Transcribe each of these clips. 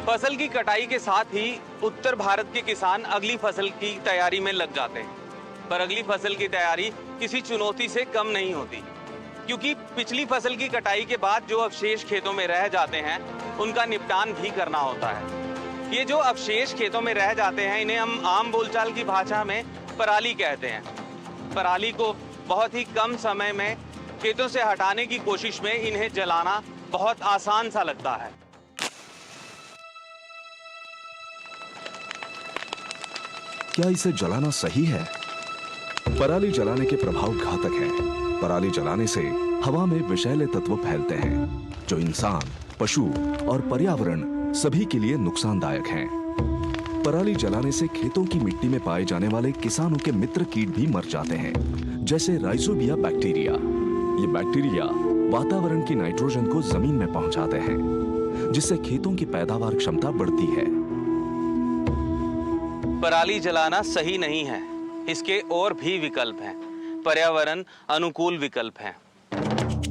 फसल की कटाई के साथ ही उत्तर भारत के किसान अगली फसल की तैयारी में लग जाते हैं। पर अगली फसल की तैयारी किसी चुनौती से कम नहीं होती, क्योंकि पिछली फसल की कटाई के बाद जो अवशेष खेतों में रह जाते हैं उनका निपटान भी करना होता है। ये जो अवशेष खेतों में रह जाते हैं इन्हें हम आम बोलचाल की भाषा में पराली कहते हैं। पराली को बहुत ही कम समय में खेतों से हटाने की कोशिश में इन्हें जलाना बहुत आसान सा लगता है। क्या इसे जलाना सही है? पराली जलाने के प्रभाव घातक हैं। पराली जलाने से हवा में विषैले तत्व फैलते हैं जो इंसान, पशु और पर्यावरण सभी के लिए नुकसानदायक हैं। पराली जलाने से खेतों की मिट्टी में पाए जाने वाले किसानों के मित्र कीट भी मर जाते हैं, जैसे राइजोबिया बैक्टीरिया। ये बैक्टीरिया वातावरण की नाइट्रोजन को जमीन में पहुंचाते हैं, जिससे खेतों की पैदावार क्षमता बढ़ती है। पराली जलाना सही नहीं है। इसके और भी विकल्प हैं, पर्यावरण अनुकूल विकल्प हैं।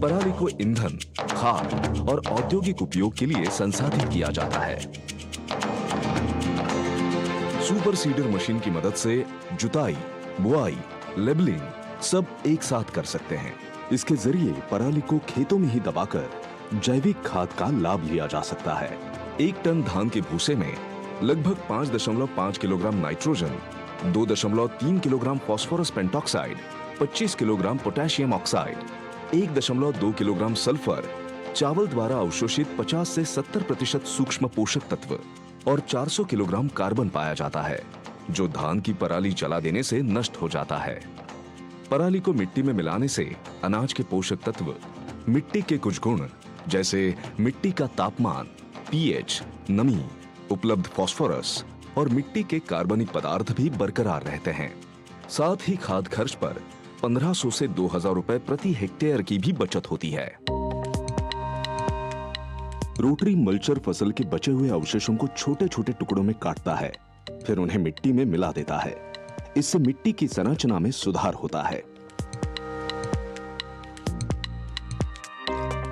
पराली को ईंधन, खाद और औद्योगिक उपयोग के लिए संसाधित किया जाता है। सुपर सीडर मशीन की मदद से जुताई, बुआई, लेबलिंग सब एक साथ कर सकते हैं। इसके जरिए पराली को खेतों में ही दबाकर जैविक खाद का लाभ लिया जा सकता है। 1 टन धान के भूसे में लगभग 5.5 kilogram nitrogen, 2.3 kilogram phosphorus pentoxide, 25 kilogram potassium oxide, 1.2 kilogram sulphur, चावल द्वारा अवशोषित 50 से 70% सूक्ष्म पोषक तत्व और 400 किलोग्राम कार्बन पाया जाता है, जो धान की पराली जला देने से नष्ट हो जाता है। पराली को मिट्टी में मिलाने से अनाज के पोषक तत्व, मिट्टी के कुछ गुण जैसे मिट्टी का तापमान, पीएच, नमी, उपलब्ध फास्फोरस और मिट्टी के कार्बनिक पदार्थ भी बरकरार रहते हैं। साथ ही खाद खर्च पर 1500 से 2000 रुपए प्रति हेक्टेयर की भी बचत होती है। रोटरी मल्चर फसल के बचे हुए अवशेषों को छोटे छोटे टुकड़ों में काटता है, फिर उन्हें मिट्टी में मिला देता है। इससे मिट्टी की संरचना में सुधार होता है।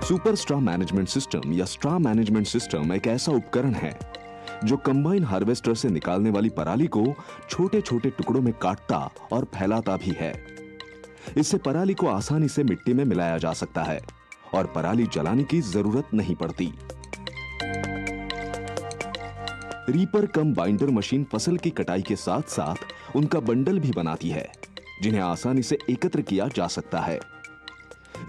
सुपर स्ट्रा मैनेजमेंट सिस्टम या स्ट्रा मैनेजमेंट सिस्टम एक ऐसा उपकरण है जो कंबाइन हार्वेस्टर से निकालने वाली पराली को छोटे छोटे टुकड़ों में काटता और फैलाता भी है। इससे पराली को आसानी से मिट्टी में मिलाया जा सकता है और पराली जलाने की जरूरत नहीं पड़ती। रीपर कम बाइंडर मशीन फसल की कटाई के साथ साथ उनका बंडल भी बनाती है, जिन्हें आसानी से एकत्र किया जा सकता है।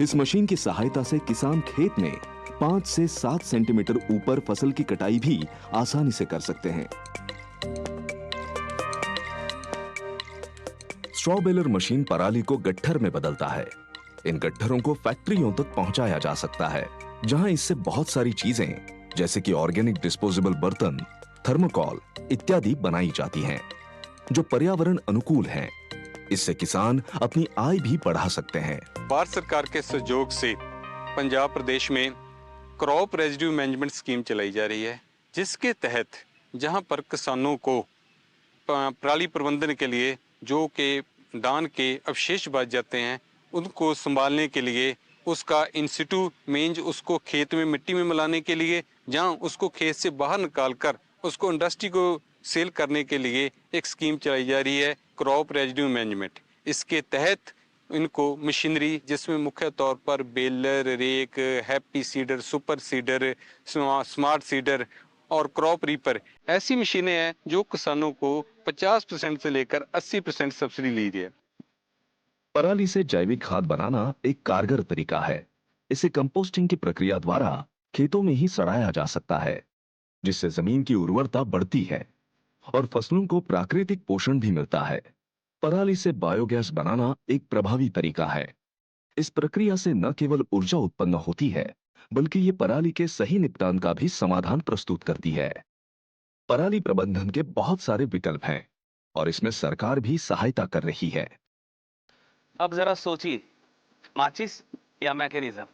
इस मशीन की सहायता से किसान खेत में 5 से 7 सेंटीमीटर ऊपर फसल की कटाई भी आसानी से कर सकते हैं। स्ट्रॉ बेलर मशीन पराली को गट्ठर में बदलता है। इन गट्ठरों को फैक्ट्रियों तक पहुंचाया जा सकता है, जहां इससे बहुत सारी चीजें जैसे कि ऑर्गेनिक डिस्पोजेबल बर्तन, थर्मोकॉल इत्यादि बनाई जाती हैं, जो पर्यावरण अनुकूल हैं। इससे किसान अपनी आय भी बढ़ा सकते हैं। भारत सरकार के सहयोग से पंजाब प्रदेश में क्रॉप रेजिड्यू मैनेजमेंट स्कीम चलाई जा रही है, जिसके तहत जहां पर किसानों को पराली प्रबंधन के लिए जो के धान के अवशेष बच जाते हैं उनको संभालने के लिए, उसका इन सिटू मींस उसको खेत में मिट्टी में मिलाने के लिए, जहां उसको खेत से बाहर निकालकर उसको इंडस्ट्री को सेल करने के लिए एक स्कीम चलाई जा रही है, क्रॉप रेजिड्यू मैनेजमेंट। इसके तहत इनको मशीनरी जिसमें मुख्य तौर पर baler, rake, happy seeder, super seeder, smart seeder और क्रॉप रीपर ऐसी मशीनें हैं जो किसानों को 50% से लेकर 80% सब्सिडी ली है। पराली से जैविक खाद बनाना एक कारगर तरीका है। इसे कंपोस्टिंग की प्रक्रिया द्वारा खेतों में ही सड़ाया जा सकता है, जिससे जमीन की उर्वरता बढ़ती है और फसलों को प्राकृतिक पोषण भी मिलता है। पराली से बायोगैस बनाना एक प्रभावी तरीका है। इस प्रक्रिया से न केवल ऊर्जा उत्पन्न होती है, बल्कि ये पराली के सही निपटान का भी समाधान प्रस्तुत करती है। पराली प्रबंधन के बहुत सारे विकल्प हैं और इसमें सरकार भी सहायता कर रही है। अब जरा सोचिए, माचिस या मैकेनिज्म?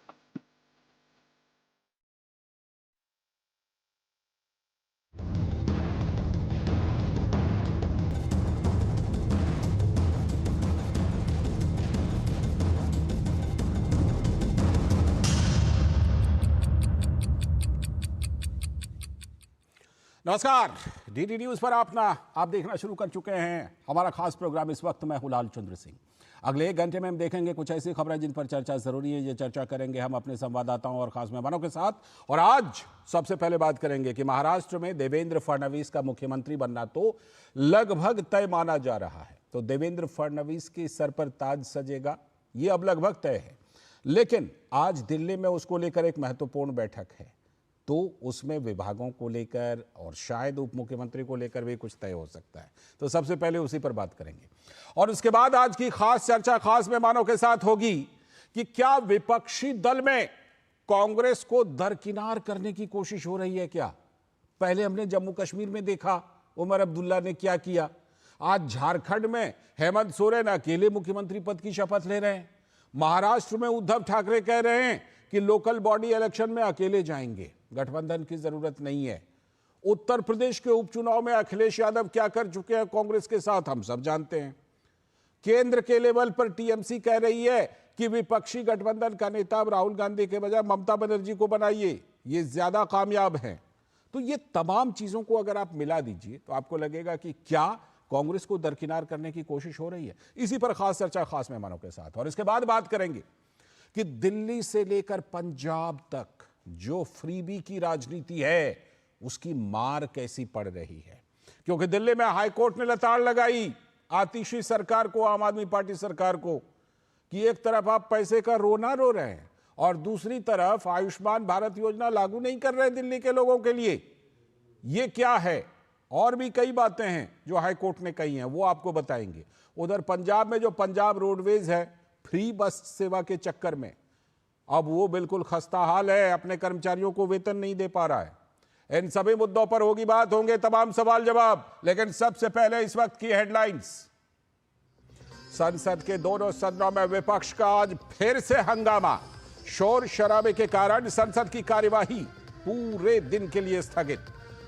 नमस्कार, डीडी न्यूज पर आप देखना शुरू कर चुके हैं हमारा खास प्रोग्राम। इस वक्त मैं हूं लाल चंद्र सिंह। अगले 1 घंटे में हम देखेंगे कुछ ऐसी खबरें जिन पर चर्चा जरूरी है। ये चर्चा करेंगे हम अपने संवाददाताओं और खास मेहमानों के साथ। और आज सबसे पहले बात करेंगे कि महाराष्ट्र में देवेंद्र फडणवीस का मुख्यमंत्री बनना तो लगभग तय माना जा रहा है। तो देवेंद्र फडणवीस के सर पर ताज सजेगा, ये अब लगभग तय है। लेकिन आज दिल्ली में उसको लेकर एक महत्वपूर्ण बैठक है, तो उसमें विभागों को लेकर और शायद उप मुख्यमंत्री को लेकर भी कुछ तय हो सकता है। तो सबसे पहले उसी पर बात करेंगे और उसके बाद आज की खास चर्चा खास मेहमानों के साथ होगी कि क्या विपक्षी दल में कांग्रेस को दरकिनार करने की कोशिश हो रही है क्या? पहले हमने जम्मू कश्मीर में देखा उमर अब्दुल्ला ने क्या किया। आज झारखंड में हेमंत सोरेन अकेले मुख्यमंत्री पद की शपथ ले रहे हैं। महाराष्ट्र में उद्धव ठाकरे कह रहे हैं कि लोकल बॉडी इलेक्शन में अकेले जाएंगे, गठबंधन की जरूरत नहीं है। उत्तर प्रदेश के उपचुनाव में अखिलेश यादव क्या कर चुके हैं कांग्रेस के साथ हम सब जानते हैं। केंद्र के लेवल पर टीएमसी कह रही है कि विपक्षी गठबंधन का नेता राहुल गांधी के बजाय ममता बनर्जी को बनाइए, ये ज्यादा कामयाब हैं। तो ये तमाम चीजों को अगर आप मिला दीजिए तो आपको लगेगा कि क्या कांग्रेस को दरकिनार करने की कोशिश हो रही है। इसी पर खास चर्चा खास मेहमानों के साथ। और इसके बाद बात करेंगे कि दिल्ली से लेकर पंजाब तक जो फ्रीबी की राजनीति है उसकी मार कैसी पड़ रही है। क्योंकि दिल्ली में हाईकोर्ट ने लताड़ लगाई आतिशी सरकार को, आम आदमी पार्टी सरकार को, कि एक तरफ आप पैसे का रोना रो रहे हैं और दूसरी तरफ आयुष्मान भारत योजना लागू नहीं कर रहे दिल्ली के लोगों के लिए। ये क्या है? और भी कई बातें हैं जो हाईकोर्ट ने कही हैं, वो आपको बताएंगे। उधर पंजाब में जो पंजाब रोडवेज है, फ्री बस सेवा के चक्कर में अब वो बिल्कुल खस्ता हाल है, अपने कर्मचारियों को वेतन नहीं दे पा रहा है। इन सभी मुद्दों पर होगी बात, होंगे तमाम सवाल जवाब। लेकिन सबसे पहले इस वक्त की हेडलाइंस। संसद के दोनों सदनों में विपक्ष का आज फिर से हंगामा। शोर शराबे के कारण संसद की कार्यवाही पूरे दिन के लिए स्थगित।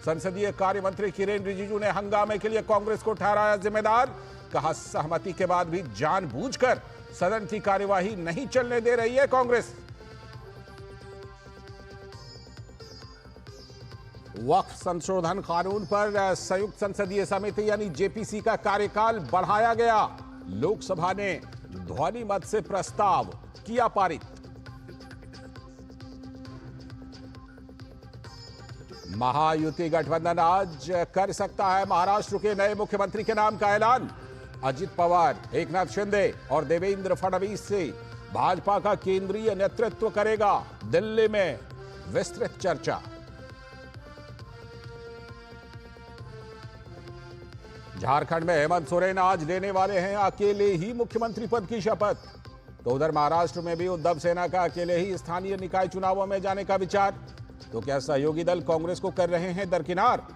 संसदीय कार्य मंत्री किरेन रिजिजू ने हंगामे के लिए कांग्रेस को ठहराया जिम्मेदार। कहा सहमति के बाद भी जानबूझकर सदन की कार्यवाही नहीं चलने दे रही है कांग्रेस। वक्फ संशोधन कानून पर संयुक्त संसदीय समिति यानी जेपीसी का कार्यकाल बढ़ाया गया। लोकसभा ने ध्वनि मत से प्रस्ताव किया पारित। महायुति गठबंधन आज कर सकता है महाराष्ट्र के नए मुख्यमंत्री के नाम का ऐलान। अजित पवार, एकनाथ शिंदे और देवेंद्र फडणवीस से भाजपा का केंद्रीय नेतृत्व करेगा। दिल्ली में विस्तृत चर्चा। झारखंड में हेमंत सोरेन आज लेने वाले हैं अकेले ही मुख्यमंत्री पद की शपथ। तो उधर महाराष्ट्र में भी उद्धव सेना का अकेले ही स्थानीय निकाय चुनावों में जाने का विचार। तो क्या सहयोगी दल कांग्रेस को कर रहे हैं दरकिनार?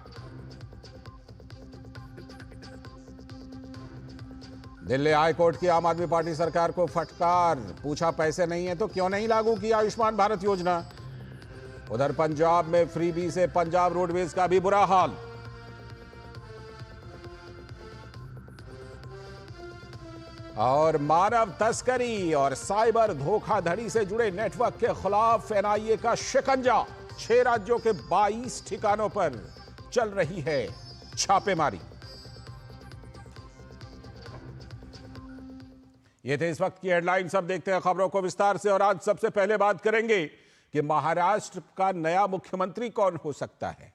दिल्ली हाईकोर्ट की आम आदमी पार्टी सरकार को फटकार। पूछा पैसे नहीं है तो क्यों नहीं लागू किया आयुष्मान भारत योजना। उधर पंजाब में फ्रीबी से पंजाब रोडवेज का भी बुरा हाल। और मानव तस्करी और साइबर धोखाधड़ी से जुड़े नेटवर्क के खिलाफ एनआईए का शिकंजा। 6 राज्यों के 22 ठिकानों पर चल रही है छापेमारी। ये थे इस वक्त की हेडलाइंस। अब देखते हैं खबरों को विस्तार से। और आज सबसे पहले बात करेंगे कि महाराष्ट्र का नया मुख्यमंत्री कौन हो सकता है।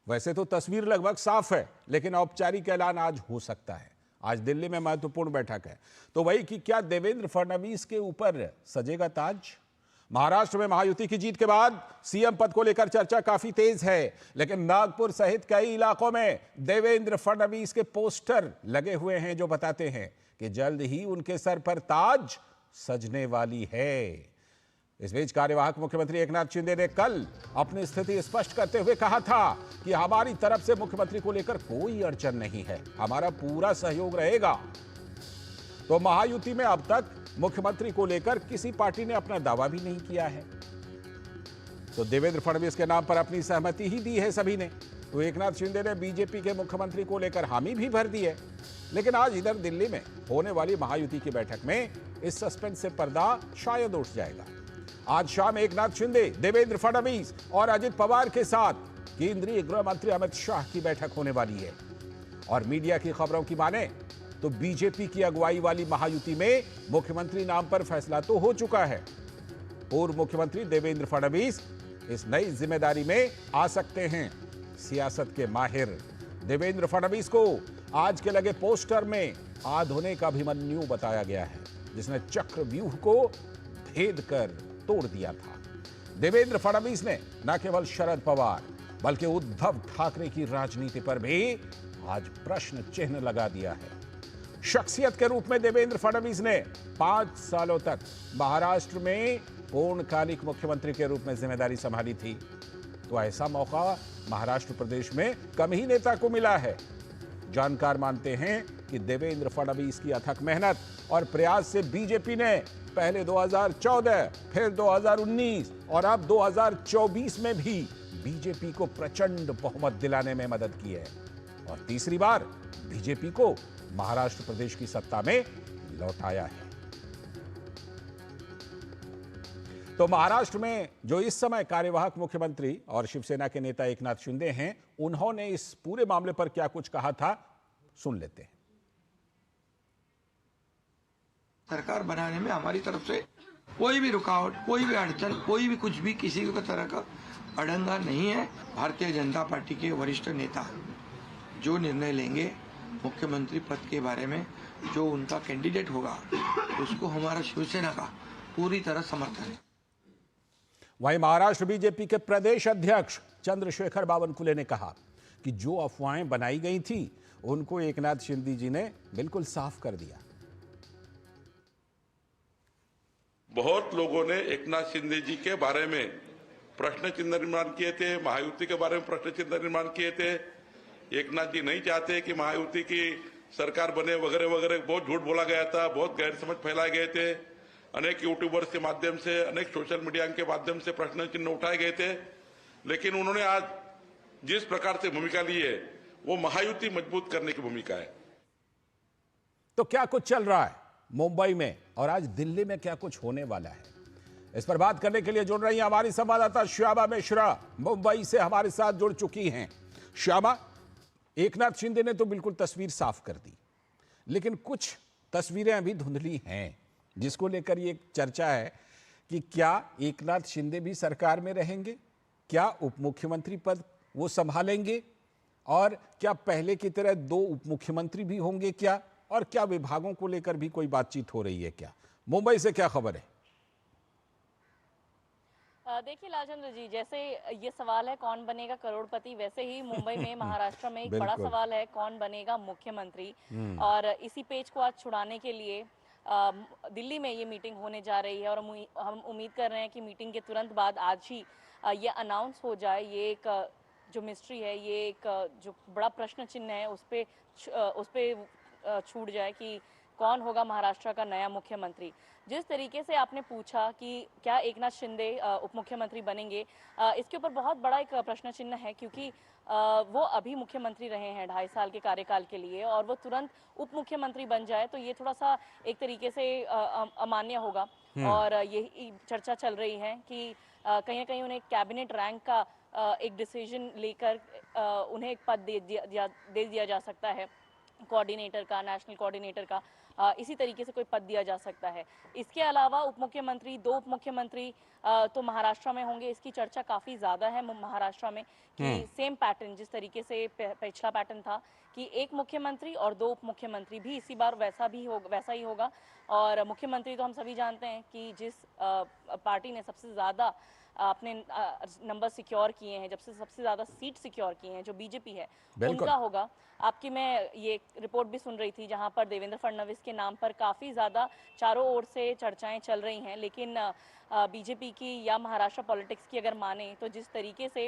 वैसे तो तस्वीर लगभग साफ है, लेकिन औपचारिक ऐलान आज हो सकता है। आज दिल्ली में महत्वपूर्ण बैठक है। तो वही कि क्या देवेंद्र फडणवीस के ऊपर सजेगा ताज। महाराष्ट्र में महायुति की जीत के बाद सीएम पद को लेकर चर्चा काफी तेज है, लेकिन नागपुर सहित कई इलाकों में देवेंद्र फडणवीस के पोस्टर लगे हुए हैं जो बताते हैं कि जल्द ही उनके सर पर ताज सजने वाली है। इस बीच कार्यवाहक मुख्यमंत्री एकनाथ शिंदे ने कल अपनी स्थिति स्पष्ट करते हुए कहा था कि हमारी तरफ से मुख्यमंत्री को लेकर कोई अड़चन नहीं है, हमारा पूरा सहयोग रहेगा। तो महायुति में अब तक मुख्यमंत्री को लेकर किसी पार्टी ने अपना दावा भी नहीं किया है। तो देवेंद्र फडणवीस के नाम पर अपनी सहमति ही दी है सभी ने। तो एकनाथ शिंदे ने बीजेपी के मुख्यमंत्री को लेकर हामी भी भर दी है। लेकिन आज इधर दिल्ली में होने वाली महायुति की बैठक में इस सस्पेंस से पर्दा शायद उठ जाएगा। आज शाम एकनाथ शिंदे, देवेंद्र फडणवीस और अजित पवार के साथ केंद्रीय गृह मंत्री अमित शाह की बैठक होने वाली है। और मीडिया की खबरों की माने तो बीजेपी की अगुवाई वाली महायुति में मुख्यमंत्री नाम पर फैसला तो हो चुका है। पूर्व मुख्यमंत्री देवेंद्र फडणवीस इस नई जिम्मेदारी में आ सकते हैं। सियासत के माहिर देवेंद्र फडणवीस को आज के लगे पोस्टर में आधुनिक अभिमन्यु बताया गया है, जिसने चक्रव्यूह को भेद कर तोड़ दिया था। देवेंद्र फडणवीस ने न केवल शरद पवार बल्कि उद्धव ठाकरे की राजनीति पर भी आज प्रश्न चिन्ह लगा दिया है। शख्सियत के रूप में देवेंद्र फडणवीस ने 5 सालों तक महाराष्ट्र में पूर्णकालिक मुख्यमंत्री के रूप में जिम्मेदारी संभाली थी, तो ऐसा मौका महाराष्ट्र प्रदेश में कम ही नेता को मिला है। जानकार मानते हैं कि देवेंद्र फडणवीस की अथक मेहनत और प्रयास से बीजेपी ने पहले 2014, फिर 2019 और अब 2024 में भी बीजेपी को प्रचंड बहुमत दिलाने में मदद की है और तीसरी बार बीजेपी को महाराष्ट्र प्रदेश की सत्ता में लौटाया है। तो महाराष्ट्र में जो इस समय कार्यवाहक मुख्यमंत्री और शिवसेना के नेता एकनाथ शिंदे हैं, उन्होंने इस पूरे मामले पर क्या कुछ कहा था, सुन लेते हैं। सरकार बनाने में हमारी तरफ से कोई भी रुकावट, कोई भी अड़चन, कोई भी कुछ भी किसी भी तरह का अड़ंगा नहीं है। भारतीय जनता पार्टी के वरिष्ठ नेता जो निर्णय लेंगे मुख्यमंत्री पद के बारे में, जो उनका कैंडिडेट होगा, उसको हमारा शिवसेना का पूरी तरह समर्थन है। वहीं महाराष्ट्र बीजेपी के प्रदेश अध्यक्ष चंद्रशेखर बावनकुले ने कहा कि जो अफवाहें बनाई गई थी उनको एकनाथ शिंदे जी ने बिल्कुल साफ कर दिया। बहुत लोगों ने एकनाथ शिंदे जी के बारे में प्रश्न चिन्ह निर्माण किए थे, महायुति के बारे में प्रश्न चिन्ह निर्माण किए थे। एकनाथ जी नहीं चाहते कि महायुति की सरकार बने वगैरह वगैरह, बहुत झूठ बोला गया था, बहुत गैरसमझ फैलाए गए थे। अनेक यूट्यूबर्स के माध्यम से, अनेक सोशल मीडिया के माध्यम से प्रश्न चिन्ह उठाए गए थे, लेकिन उन्होंने आज जिस प्रकार से भूमिका ली है वो महायुति मजबूत करने की भूमिका है। तो क्या कुछ चल रहा है मुंबई में और आज दिल्ली में क्या कुछ होने वाला है, इस पर बात करने के लिए जुड़ रही हैं हमारी संवाददाता श्यामा मिश्रा, मुंबई से हमारे साथ जुड़ चुकी हैं। श्यामा, एकनाथ शिंदे ने तो बिल्कुल तस्वीर साफ कर दी, लेकिन कुछ तस्वीरें अभी धुंधली हैं, जिसको लेकर ये चर्चा है कि क्या एकनाथ शिंदे भी सरकार में रहेंगे, क्या उप मुख्यमंत्री पद वो संभालेंगे, और क्या पहले की तरह 2 उप मुख्यमंत्री भी होंगे क्या, और क्या विभागों को लेकर भी कोई बातचीत हो रही है क्या? मुंबई से क्या खबर है? देखिए लालचंद्र जी, जैसे ये सवाल है कौन बनेगा करोड़पति, वैसे ही मुंबई में महाराष्ट्र में एक बड़ा सवाल है कौन बनेगा मुख्यमंत्री। और इसी पेच को आज छुड़ाने के लिए दिल्ली में ये मीटिंग होने जा रही है और हम उम्मीद कर रहे हैं कि मीटिंग के तुरंत बाद आज ही ये अनाउंस हो जाए। ये एक जो मिस्ट्री है, ये एक जो बड़ा प्रश्न चिन्ह है, उस पे छूट जाए कि कौन होगा महाराष्ट्र का नया मुख्यमंत्री। जिस तरीके से आपने पूछा कि क्या एकनाथ शिंदे उप मुख्यमंत्री बनेंगे, इसके ऊपर बहुत बड़ा एक प्रश्न चिन्ह है, क्योंकि वो अभी मुख्यमंत्री रहे हैं 2.5 साल के कार्यकाल के लिए, और वो तुरंत उप मुख्यमंत्री बन जाए तो ये थोड़ा सा एक तरीके से अमान्य होगा। और यही चर्चा चल रही है कि कहीं ना कहीं उन्हें कैबिनेट रैंक का एक डिसीजन लेकर उन्हें एक पद दे दिया जा सकता है, कोऑर्डिनेटर का, नेशनल कोऑर्डिनेटर का, इसी तरीके से कोई पद दिया जा सकता है। इसके अलावा उप मुख्यमंत्री, 2 उप मुख्यमंत्री तो महाराष्ट्र में होंगे, इसकी चर्चा काफ़ी ज़्यादा है महाराष्ट्र में कि सेम पैटर्न, जिस तरीके से पिछला पैटर्न था कि 1 मुख्यमंत्री और 2 उप मुख्यमंत्री, भी इसी बार वैसा ही होगा। और मुख्यमंत्री तो हम सभी जानते हैं कि जिस पार्टी ने सबसे ज़्यादा अपने नंबर सिक्योर किए हैं, जब से सबसे ज़्यादा सीट सिक्योर किए हैं, जो बीजेपी है, उनका होगा। आपकी मैं ये रिपोर्ट भी सुन रही थी जहां पर देवेंद्र फडणवीस के नाम पर काफ़ी ज़्यादा चारों ओर से चर्चाएं चल रही हैं, लेकिन बीजेपी की या महाराष्ट्र पॉलिटिक्स की अगर माने तो जिस तरीके से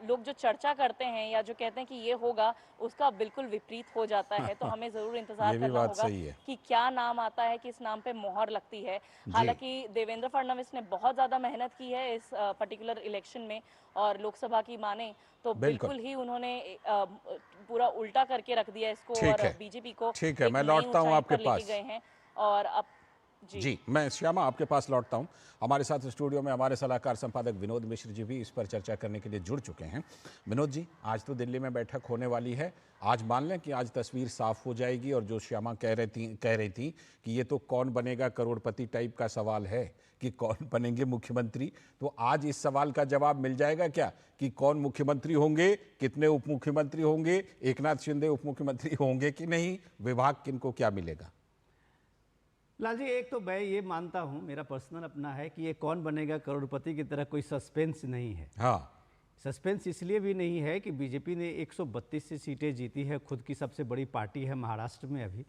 लोग जो चर्चा करते हैं या जो कहते हैं कि ये होगा, उसका बिल्कुल विपरीत हो जाता है। तो हमें ज़रूर इंतजार करना होगा कि क्या नाम आता है, किस नाम पे मोहर लगती है। हालांकि देवेंद्र फडणवीस ने बहुत ज़्यादा मेहनत की है इस पर्टिकुलर इलेक्शन में, और लोकसभा की माने तो बिल्कुल ही उन्होंने पूरा उल्टा करके रख दिया इसको, और बीजेपी को ठीक है, मैं लौटता हूं आपके पास। गए हैं और अब जी, मैं श्यामा आपके पास लौटता हूं। हमारे साथ स्टूडियो में हमारे सलाहकार संपादक विनोद मिश्र जी भी इस पर चर्चा करने के लिए जुड़ चुके हैं। विनोद जी, आज तो दिल्ली में बैठक होने वाली है। आज मान लें कि आज तस्वीर साफ हो जाएगी और जो श्यामा कह रही थी कि ये तो कौन बनेगा करोड़पति टाइप का सवाल है कि कौन बनेंगे मुख्यमंत्री, तो आज इस सवाल का जवाब मिल जाएगा क्या कि कौन मुख्यमंत्री होंगे, कितने उप मुख्यमंत्री होंगे, एकनाथ शिंदे उप मुख्यमंत्री होंगे कि नहीं, विभाग किनको क्या मिलेगा? लाल जी, एक तो मैं ये मानता हूँ, मेरा पर्सनल अपना है कि ये कौन बनेगा करोड़पति की तरह कोई सस्पेंस नहीं है। हाँ, सस्पेंस इसलिए भी नहीं है कि बीजेपी ने 132 से सीटें जीती है, खुद की सबसे बड़ी पार्टी है महाराष्ट्र में अभी,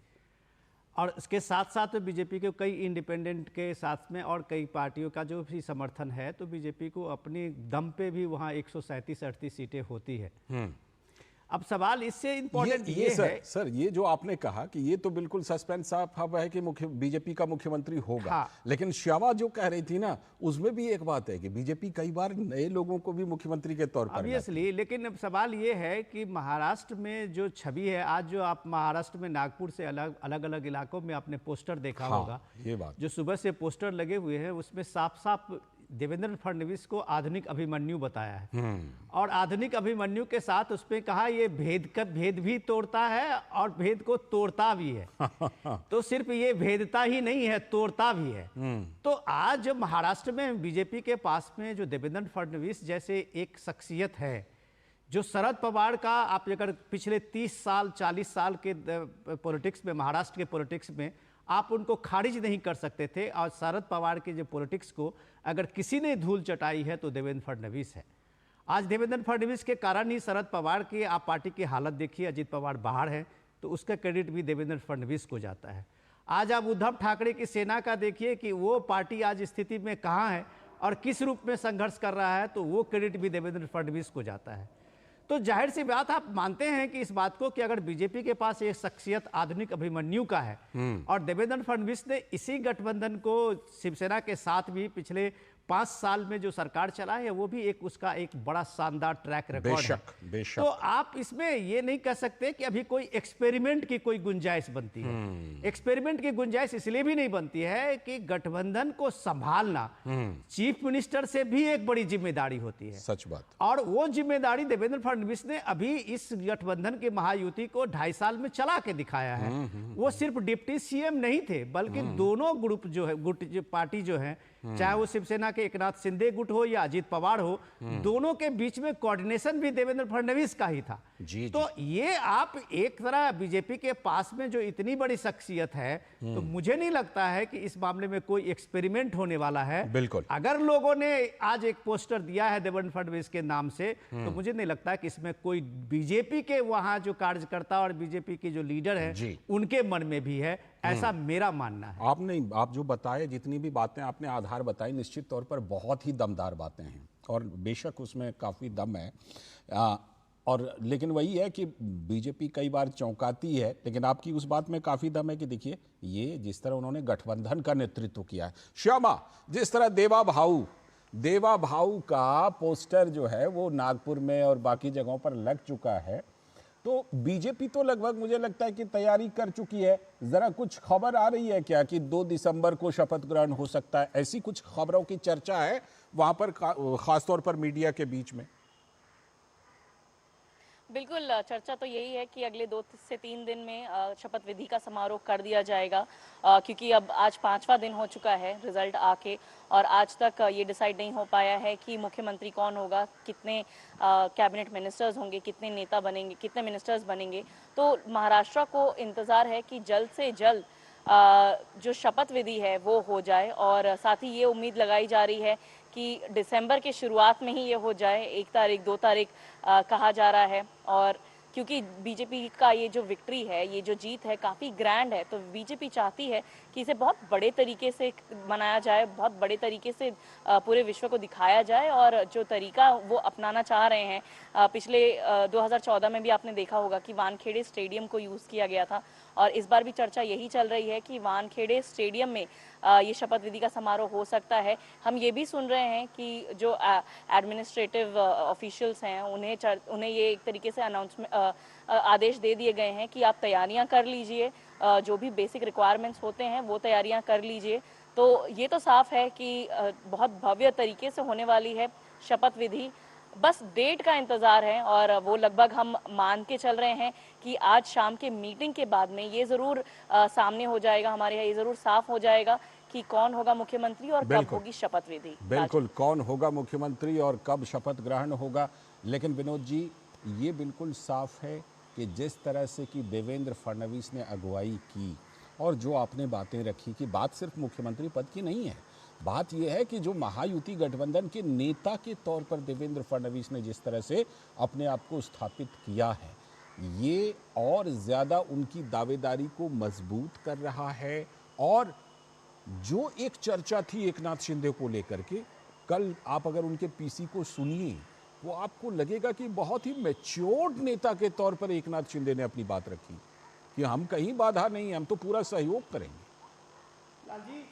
और इसके साथ साथ में बीजेपी के कई इंडिपेंडेंट के साथ में और कई पार्टियों का जो भी समर्थन है, तो बीजेपी को अपनी दम पे भी वहाँ 137-38 सीटें होती है। अब सवाल इससे इम्पोर्टेंट ये सर, है सर, ये जो आपने कहा कि ये तो बिल्कुल सस्पेंस साफ है कि बीजेपी का मुख्यमंत्री होगा। हाँ। लेकिन श्यामा जो कह रही थी ना, उसमें भी एक बात है कि बीजेपी कई बार नए लोगों को भी मुख्यमंत्री के तौर पर ऑब्वियसली, लेकिन अब सवाल ये है कि महाराष्ट्र में जो छवि है, आज जो आप महाराष्ट्र में नागपुर से अलग अलग इलाकों में आपने पोस्टर देखा हाँ, होगा, ये बात जो सुबह से पोस्टर लगे हुए हैं उसमें साफ साफ देवेंद्र फडणवीस को आधुनिक अभिमन्यु बताया है, और आधुनिक अभिमन्यु के साथ उसमें कहा ये भेद भी तोड़ता है और भेद को तोड़ता भी है। तो सिर्फ ये भेदता ही नहीं है, तोड़ता भी है। तो आज महाराष्ट्र में बीजेपी के पास में जो देवेंद्र फडणवीस जैसे एक शख्सियत है, जो शरद पवार का, आप अगर पिछले 30 साल 40 साल के पॉलिटिक्स में, महाराष्ट्र के पॉलिटिक्स में आप उनको खारिज नहीं कर सकते थे, और शरद पवार के जो पॉलिटिक्स को अगर किसी ने धूल चटाई है तो देवेंद्र फडणवीस है। आज देवेंद्र फडणवीस के कारण ही शरद पवार की आप पार्टी की हालत देखिए, अजित पवार बाहर है तो उसका क्रेडिट भी देवेंद्र फडणवीस को जाता है। आज आप उद्धव ठाकरे की सेना का देखिए कि वो पार्टी आज स्थिति में कहाँ है और किस रूप में संघर्ष कर रहा है, तो वो क्रेडिट भी देवेंद्र फडणवीस को जाता है। तो जाहिर सी बात, आप मानते हैं कि इस बात को कि अगर बीजेपी के पास एक शख्सियत आधुनिक अभिमन्यु का है, और देवेंद्र फडणवीस ने इसी गठबंधन को शिवसेना के साथ भी पिछले 5 साल में जो सरकार चला है, वो भी एक उसका एक बड़ा शानदार ट्रैक रिकॉर्ड है। बेशक। तो आप इसमें ये नहीं कह सकते कि अभी कोई एक्सपेरिमेंट की कोई गुंजाइश बनती है। एक्सपेरिमेंट की गुंजाइश इसलिए भी नहीं बनती है कि गठबंधन को संभालना चीफ मिनिस्टर से भी एक बड़ी जिम्मेदारी होती है। सच बात। और वो जिम्मेदारी देवेंद्र फडणवीस ने अभी इस गठबंधन की महायुति को 2.5 साल में चला के दिखाया है। वो सिर्फ डिप्टी सीएम नहीं थे, बल्कि दोनों ग्रुप जो है, गुट जो पार्टी जो है, चाहे वो शिवसेना के एकनाथ शिंदे गुट हो या अजित पवार हो, दोनों के बीच में कोऑर्डिनेशन भी देवेंद्र फडणवीस का ही था। तो ये आप एक तरह बीजेपी के पास में जो इतनी बड़ी शख्सियत है, तो मुझे नहीं लगता है कि इस मामले में कोई एक्सपेरिमेंट होने वाला है। बिल्कुल। अगर लोगों ने आज एक पोस्टर दिया है देवेंद्र फडणवीस के नाम से, तो मुझे नहीं लगता कि इसमें कोई बीजेपी के वहां जो कार्यकर्ता और बीजेपी के जो लीडर है उनके मन में भी है, ऐसा मेरा मानना है। आप जो बताए, जितनी भी बातें आपने आधार बताई, निश्चित तौर पर बहुत ही दमदार बातें हैं और बेशक उसमें काफ़ी दम है। और लेकिन वही है कि बीजेपी कई बार चौंकाती है, लेकिन आपकी उस बात में काफ़ी दम है कि देखिए ये जिस तरह उन्होंने गठबंधन का नेतृत्व किया है। श्यामा, जिस तरह देवा भाऊ का पोस्टर जो है वो नागपुर में और बाकी जगहों पर लग चुका है, तो बीजेपी तो लगभग मुझे लगता है कि तैयारी कर चुकी है। जरा कुछ खबर आ रही है क्या कि 2 दिसंबर को शपथ ग्रहण हो सकता है? ऐसी कुछ खबरों की चर्चा है वहां पर, खासतौर पर मीडिया के बीच में? बिल्कुल, चर्चा तो यही है कि अगले 2 से 3 दिन में शपथ विधि का समारोह कर दिया जाएगा, क्योंकि अब आज 5वां दिन हो चुका है रिजल्ट आके, और आज तक ये डिसाइड नहीं हो पाया है कि मुख्यमंत्री कौन होगा, कितने कैबिनेट मिनिस्टर्स होंगे, कितने नेता बनेंगे, कितने मिनिस्टर्स बनेंगे। तो महाराष्ट्र को इंतज़ार है कि जल्द से जल्द जो शपथ विधि है वो हो जाए, और साथ ही ये उम्मीद लगाई जा रही है कि दिसंबर के शुरुआत में ही ये हो जाए, 1 तारीख 2 तारीख कहा जा रहा है। और क्योंकि बीजेपी का ये जो विक्ट्री है, ये जो जीत है, काफ़ी ग्रैंड है, तो बीजेपी चाहती है कि इसे बहुत बड़े तरीके से मनाया जाए, बहुत बड़े तरीके से पूरे विश्व को दिखाया जाए। और जो तरीका वो अपनाना चाह रहे हैं, पिछले 2014 में भी आपने देखा होगा कि वानखेड़े स्टेडियम को यूज़ किया गया था, और इस बार भी चर्चा यही चल रही है कि वानखेड़े स्टेडियम में ये शपथ विधि का समारोह हो सकता है। हम ये भी सुन रहे हैं कि जो एडमिनिस्ट्रेटिव ऑफिशियल्स हैं उन्हें ये एक तरीके से आदेश दे दिए गए हैं कि आप तैयारियां कर लीजिए, जो भी बेसिक रिक्वायरमेंट्स होते हैं वो तैयारियां कर लीजिए। तो ये तो साफ है कि बहुत भव्य तरीके से होने वाली है शपथ विधि। बस डेट का इंतज़ार है और वो लगभग हम मान के चल रहे हैं कि आज शाम के मीटिंग के बाद में ये ज़रूर सामने हो जाएगा, हमारे यहाँ ये ज़रूर साफ हो जाएगा कि कौन होगा मुख्यमंत्री और कब होगी शपथ विधि। बिल्कुल, कौन होगा मुख्यमंत्री और कब शपथ ग्रहण होगा। लेकिन विनोद जी, ये बिल्कुल साफ है कि जिस तरह से कि देवेंद्र फडणवीस ने अगुवाई की और जो आपने बातें रखी कि बात सिर्फ मुख्यमंत्री पद की नहीं है, बात यह है कि जो महायुति गठबंधन के नेता के तौर पर देवेंद्र फडणवीस ने जिस तरह से अपने आप को स्थापित किया है, ये और ज़्यादा उनकी दावेदारी को मजबूत कर रहा है। और जो एक चर्चा थी एकनाथ शिंदे को लेकर के, कल आप अगर उनके पीसी को सुनिए वो आपको लगेगा कि बहुत ही मैच्योर्ड नेता के तौर पर एकनाथ शिंदे ने अपनी बात रखी कि हम कहीं बाधा नहीं, हम तो पूरा सहयोग करेंगे। लालजी,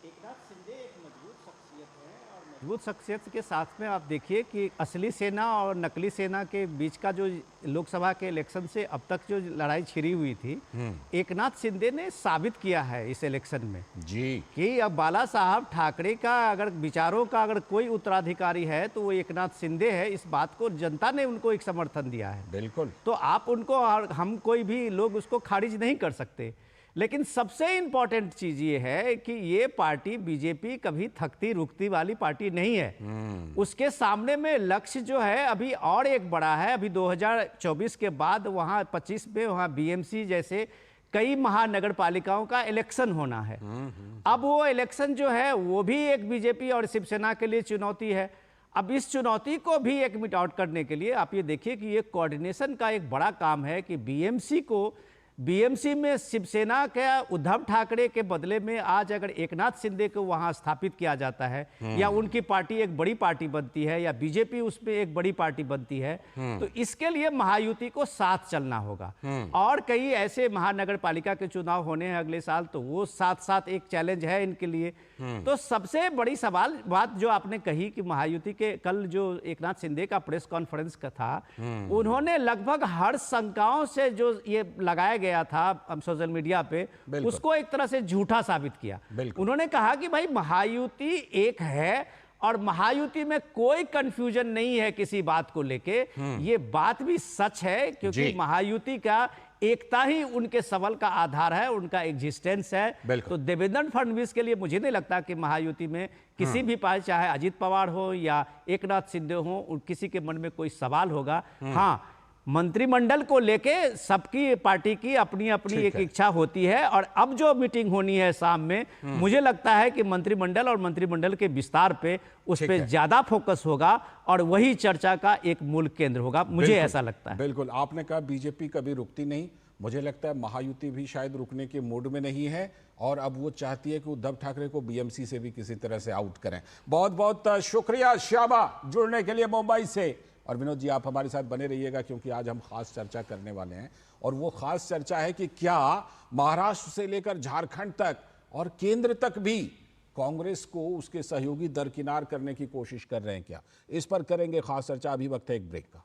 एकनाथ शिंदे एक मजबूत शख्सियत है और मजबूत शख्सियत के साथ में आप देखिए कि असली सेना और नकली सेना के बीच का जो लोकसभा के इलेक्शन से अब तक जो लड़ाई छिड़ी हुई थी, एकनाथ शिंदे ने साबित किया है इस इलेक्शन में जी कि अब बाला साहब ठाकरे का अगर विचारों का अगर कोई उत्तराधिकारी है तो वो एकनाथ शिंदे है। इस बात को जनता ने उनको एक समर्थन दिया है। बिल्कुल, तो आप उनको और हम कोई भी लोग उसको खारिज नहीं कर सकते। लेकिन सबसे इंपॉर्टेंट चीज ये है कि ये पार्टी बीजेपी कभी थकती रुकती वाली पार्टी नहीं है। उसके सामने में लक्ष्य जो है अभी और एक बड़ा है। अभी 2024 के बाद वहां 25 में वहां बीएमसी जैसे कई महानगर पालिकाओं का इलेक्शन होना है। अब वो इलेक्शन जो है वो भी एक बीजेपी और शिवसेना के लिए चुनौती है। अब इस चुनौती को भी एक मिट आउट करने के लिए आप ये देखिए कि ये कोऑर्डिनेशन का एक बड़ा काम है कि बीएमसी में शिवसेना के उद्धव ठाकरे के बदले में आज अगर एकनाथ शिंदे को वहां स्थापित किया जाता है या उनकी पार्टी एक बड़ी पार्टी बनती है या बीजेपी उसमें एक बड़ी पार्टी बनती है, तो इसके लिए महायुति को साथ चलना होगा। और कई ऐसे महानगर पालिका के चुनाव होने हैं अगले साल, तो वो साथ साथ एक चैलेंज है इनके लिए। तो सबसे बड़ी सवाल बात जो आपने कही कि महायुति के कल जो एकनाथ शिंदे का प्रेस कॉन्फ्रेंस का था, उन्होंने लगभग हर शंकाओं से जो ये लगाया गया था सोशल मीडिया पे, उसको एक तरह से झूठा साबित किया। उन्होंने कहा कि भाई महायुति एक है और महायुति में कोई कंफ्यूजन नहीं है किसी बात को लेके। ये बात भी सच है क्योंकि महायुति का एकता ही उनके सबल का आधार है, उनका एग्जिस्टेंस है। तो देवेंद्र फडणवीस के लिए मुझे नहीं लगता कि महायुति में किसी भी पार्टी, चाहे अजीत पवार हो या एकनाथ शिंदे हो, किसी के मन में कोई सवाल होगा। हाँ, मंत्रिमंडल को लेके सबकी पार्टी की अपनी अपनी एक इच्छा होती है और अब जो मीटिंग होनी है शाम में, मुझे लगता है कि मंत्रिमंडल और मंत्रिमंडल के विस्तार पे उस पे ज्यादा फोकस होगा और वही चर्चा का एक मूल केंद्र होगा, मुझे ऐसा लगता है। बिल्कुल, आपने कहा बीजेपी कभी रुकती नहीं, मुझे लगता है महायुति भी शायद रुकने के मूड में नहीं है और अब वो चाहती है कि उद्धव ठाकरे को बीएमसी से भी किसी तरह से आउट करें। बहुत बहुत शुक्रिया श्यामा जुड़ने के लिए मुंबई से। और विनोद जी, आप हमारे साथ बने रहिएगा क्योंकि आज हम खास चर्चा करने वाले हैं और वो खास चर्चा है कि क्या महाराष्ट्र से लेकर झारखंड तक और केंद्र तक भी कांग्रेस को उसके सहयोगी दरकिनार करने की कोशिश कर रहे हैं क्या? इस पर करेंगे खास चर्चा। अभी वक्त है एक ब्रेक का।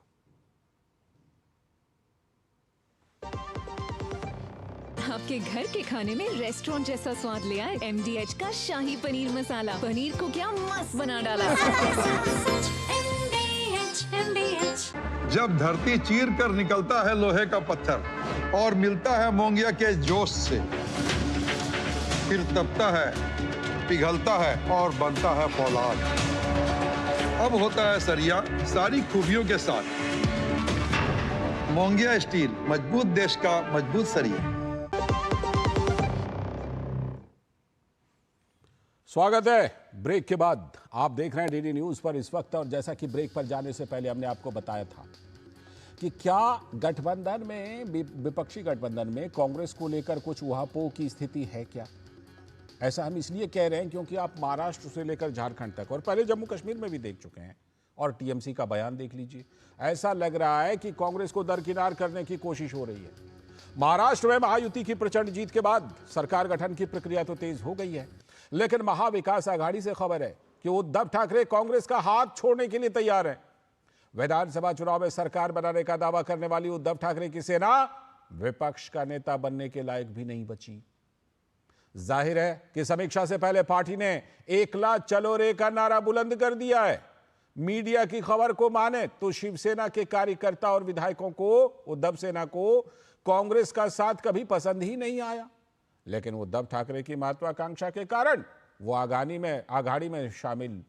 आपके घर के खाने में रेस्टोरेंट जैसा स्वाद ले आए MDH का शाही पनीर मसाला। पनीर को क्या मस्त बना डाला। जब धरती चीर कर निकलता है लोहे का पत्थर और मिलता है मोंगिया के जोश से, फिर तपता है, पिघलता है और बनता है फौलाद। अब होता है सरिया सारी खूबियों के साथ। मोंगिया स्टील, मजबूत देश का मजबूत सरिया। स्वागत है ब्रेक के बाद। आप देख रहे हैं डीडी न्यूज पर इस वक्त। और जैसा कि ब्रेक पर जाने से पहले हमने आपको बताया था कि क्या गठबंधन में, विपक्षी गठबंधन में कांग्रेस को लेकर कुछ उहापोह की स्थिति है क्या? ऐसा हम इसलिए कह रहे हैं क्योंकि आप महाराष्ट्र से लेकर झारखंड तक और पहले जम्मू कश्मीर में भी देख चुके हैं और टीएमसी का बयान देख लीजिए। ऐसा लग रहा है कि कांग्रेस को दरकिनार करने की कोशिश हो रही है। महाराष्ट्र में महायुति की प्रचंड जीत के बाद सरकार गठन की प्रक्रिया तो तेज हो गई है, लेकिन महाविकास आघाड़ी से खबर है कि उद्धव ठाकरे कांग्रेस का हाथ छोड़ने के लिए तैयार हैं। विधानसभा चुनाव में सरकार बनाने का दावा करने वाली उद्धव ठाकरे की सेना विपक्ष का नेता बनने के लायक भी नहीं बची। जाहिर है कि समीक्षा से पहले पार्टी ने एकला चलो रे का नारा बुलंद कर दिया है। मीडिया की खबर को माने तो शिवसेना के कार्यकर्ता और विधायकों को उद्धव सेना को कांग्रेस का साथ कभी पसंद ही नहीं आया, लेकिन उद्धव ठाकरे की महत्वाकांक्षा के कारण वो आघाड़ी में शामिल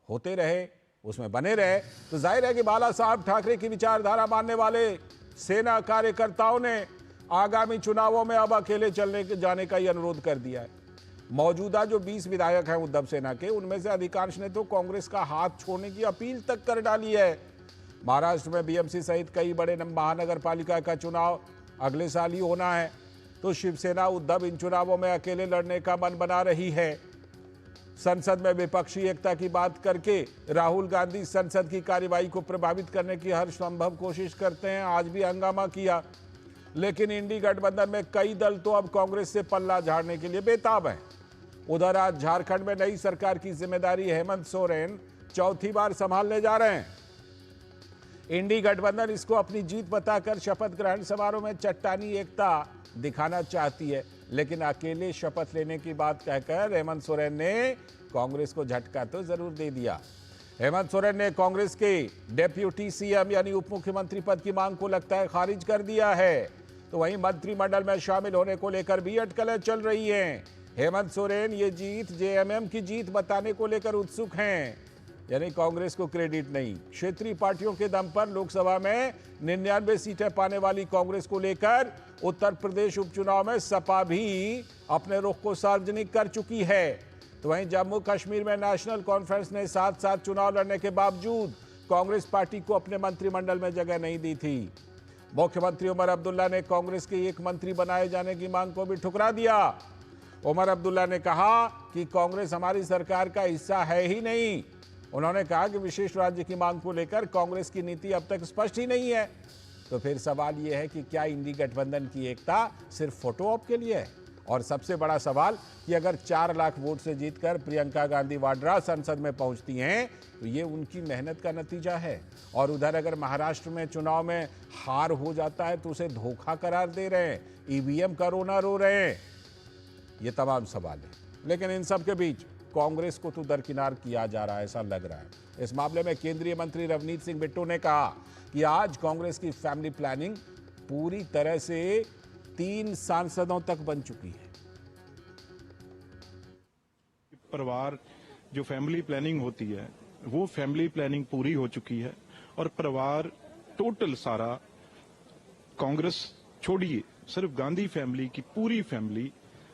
होते रहे, उसमें बने रहे। तो जाहिर है कि बाला साहब ठाकरे की विचारधारा मानने वाले सेना कार्यकर्ताओं ने आगामी चुनावों में अब अकेले जाने का ही अनुरोध कर दिया है। मौजूदा जो 20 विधायक हैं उद्धव सेना के, उनमें से अधिकांश ने तो कांग्रेस का हाथ छोड़ने की अपील तक कर डाली है। महाराष्ट्र में बीएमसी सहित कई बड़े महानगर पालिका का चुनाव अगले साल ही होना है, तो शिवसेना उद्धव इन चुनावों में अकेले लड़ने का मन बना रही है। संसद में विपक्षी एकता की बात करके राहुल गांधी संसद की कार्यवाही को प्रभावित करने की हर संभव कोशिश करते हैं। आज भी हंगामा किया, लेकिन इंडी गठबंधन में कई दल तो अब कांग्रेस से पल्ला झाड़ने के लिए बेताब हैं। उधर आज झारखंड में नई सरकार की जिम्मेदारी हेमंत सोरेन चौथी बार संभालने जा रहे हैं। इंडी गठबंधन इसको अपनी जीत बताकर शपथ ग्रहण समारोह में चट्टानी एकता दिखाना चाहती है, लेकिन अकेले शपथ लेने की बात कहकर हेमंत सोरेन ने कांग्रेस को झटका तो जरूर दे दिया। हेमंत सोरेन ने कांग्रेस के डेप्यूटी सीएम यानी उप मुख्यमंत्री पद की मांग को लगता है खारिज कर दिया है। तो वहीं मंत्रिमंडल में शामिल होने को लेकर भी अटकलें चल रही हैं। हेमंत सोरेन ये जीत जेएमएम की जीत बताने को लेकर उत्सुक हैं, यानी कांग्रेस को क्रेडिट नहीं। क्षेत्रीय पार्टियों के दम पर लोकसभा में 99 सीटें पाने वाली कांग्रेस को लेकर उत्तर प्रदेश उपचुनाव में सपा भी अपने रुख को सार्वजनिक कर चुकी है। तो वहीं जम्मू कश्मीर में नेशनल कॉन्फ्रेंस ने साथ साथ चुनाव लड़ने के बावजूद कांग्रेस पार्टी को अपने मंत्रिमंडल में जगह नहीं दी थी। मुख्यमंत्री उमर अब्दुल्ला ने कांग्रेस के एक मंत्री बनाए जाने की मांग को भी ठुकरा दिया। उमर अब्दुल्ला ने कहा कि कांग्रेस हमारी सरकार का हिस्सा है ही नहीं। उन्होंने कहा कि विशेष राज्य की मांग को लेकर कांग्रेस की नीति अब तक स्पष्ट ही नहीं है। तो फिर सवाल यह है कि क्या इंडी गठबंधन की एकता सिर्फ फोटो ऑप के लिए है? और सबसे बड़ा सवाल कि अगर 4 लाख वोट से जीतकर प्रियंका गांधी वाड्रा संसद में पहुंचती हैं तो ये उनकी मेहनत का नतीजा है। और उधर अगर महाराष्ट्र में चुनाव में हार हो जाता है तो उसे धोखा करार दे रहे हैं, ईवीएम का रोना रो रहे हैं। ये तमाम सवाल है, लेकिन इन सब के बीच कांग्रेस को तो दरकिनार किया जा रहा है, ऐसा लग रहा है। इस मामले में केंद्रीय मंत्री रवनीत सिंह बिट्टू ने कहा कि आज कांग्रेस की फैमिली प्लानिंग पूरी तरह से 3 सांसदों तक बन चुकी है। परिवार जो फैमिली प्लानिंग होती है वो फैमिली प्लानिंग पूरी हो चुकी है और परिवार टोटल सारा कांग्रेस छोड़िए सिर्फ गांधी फैमिली की पूरी फैमिली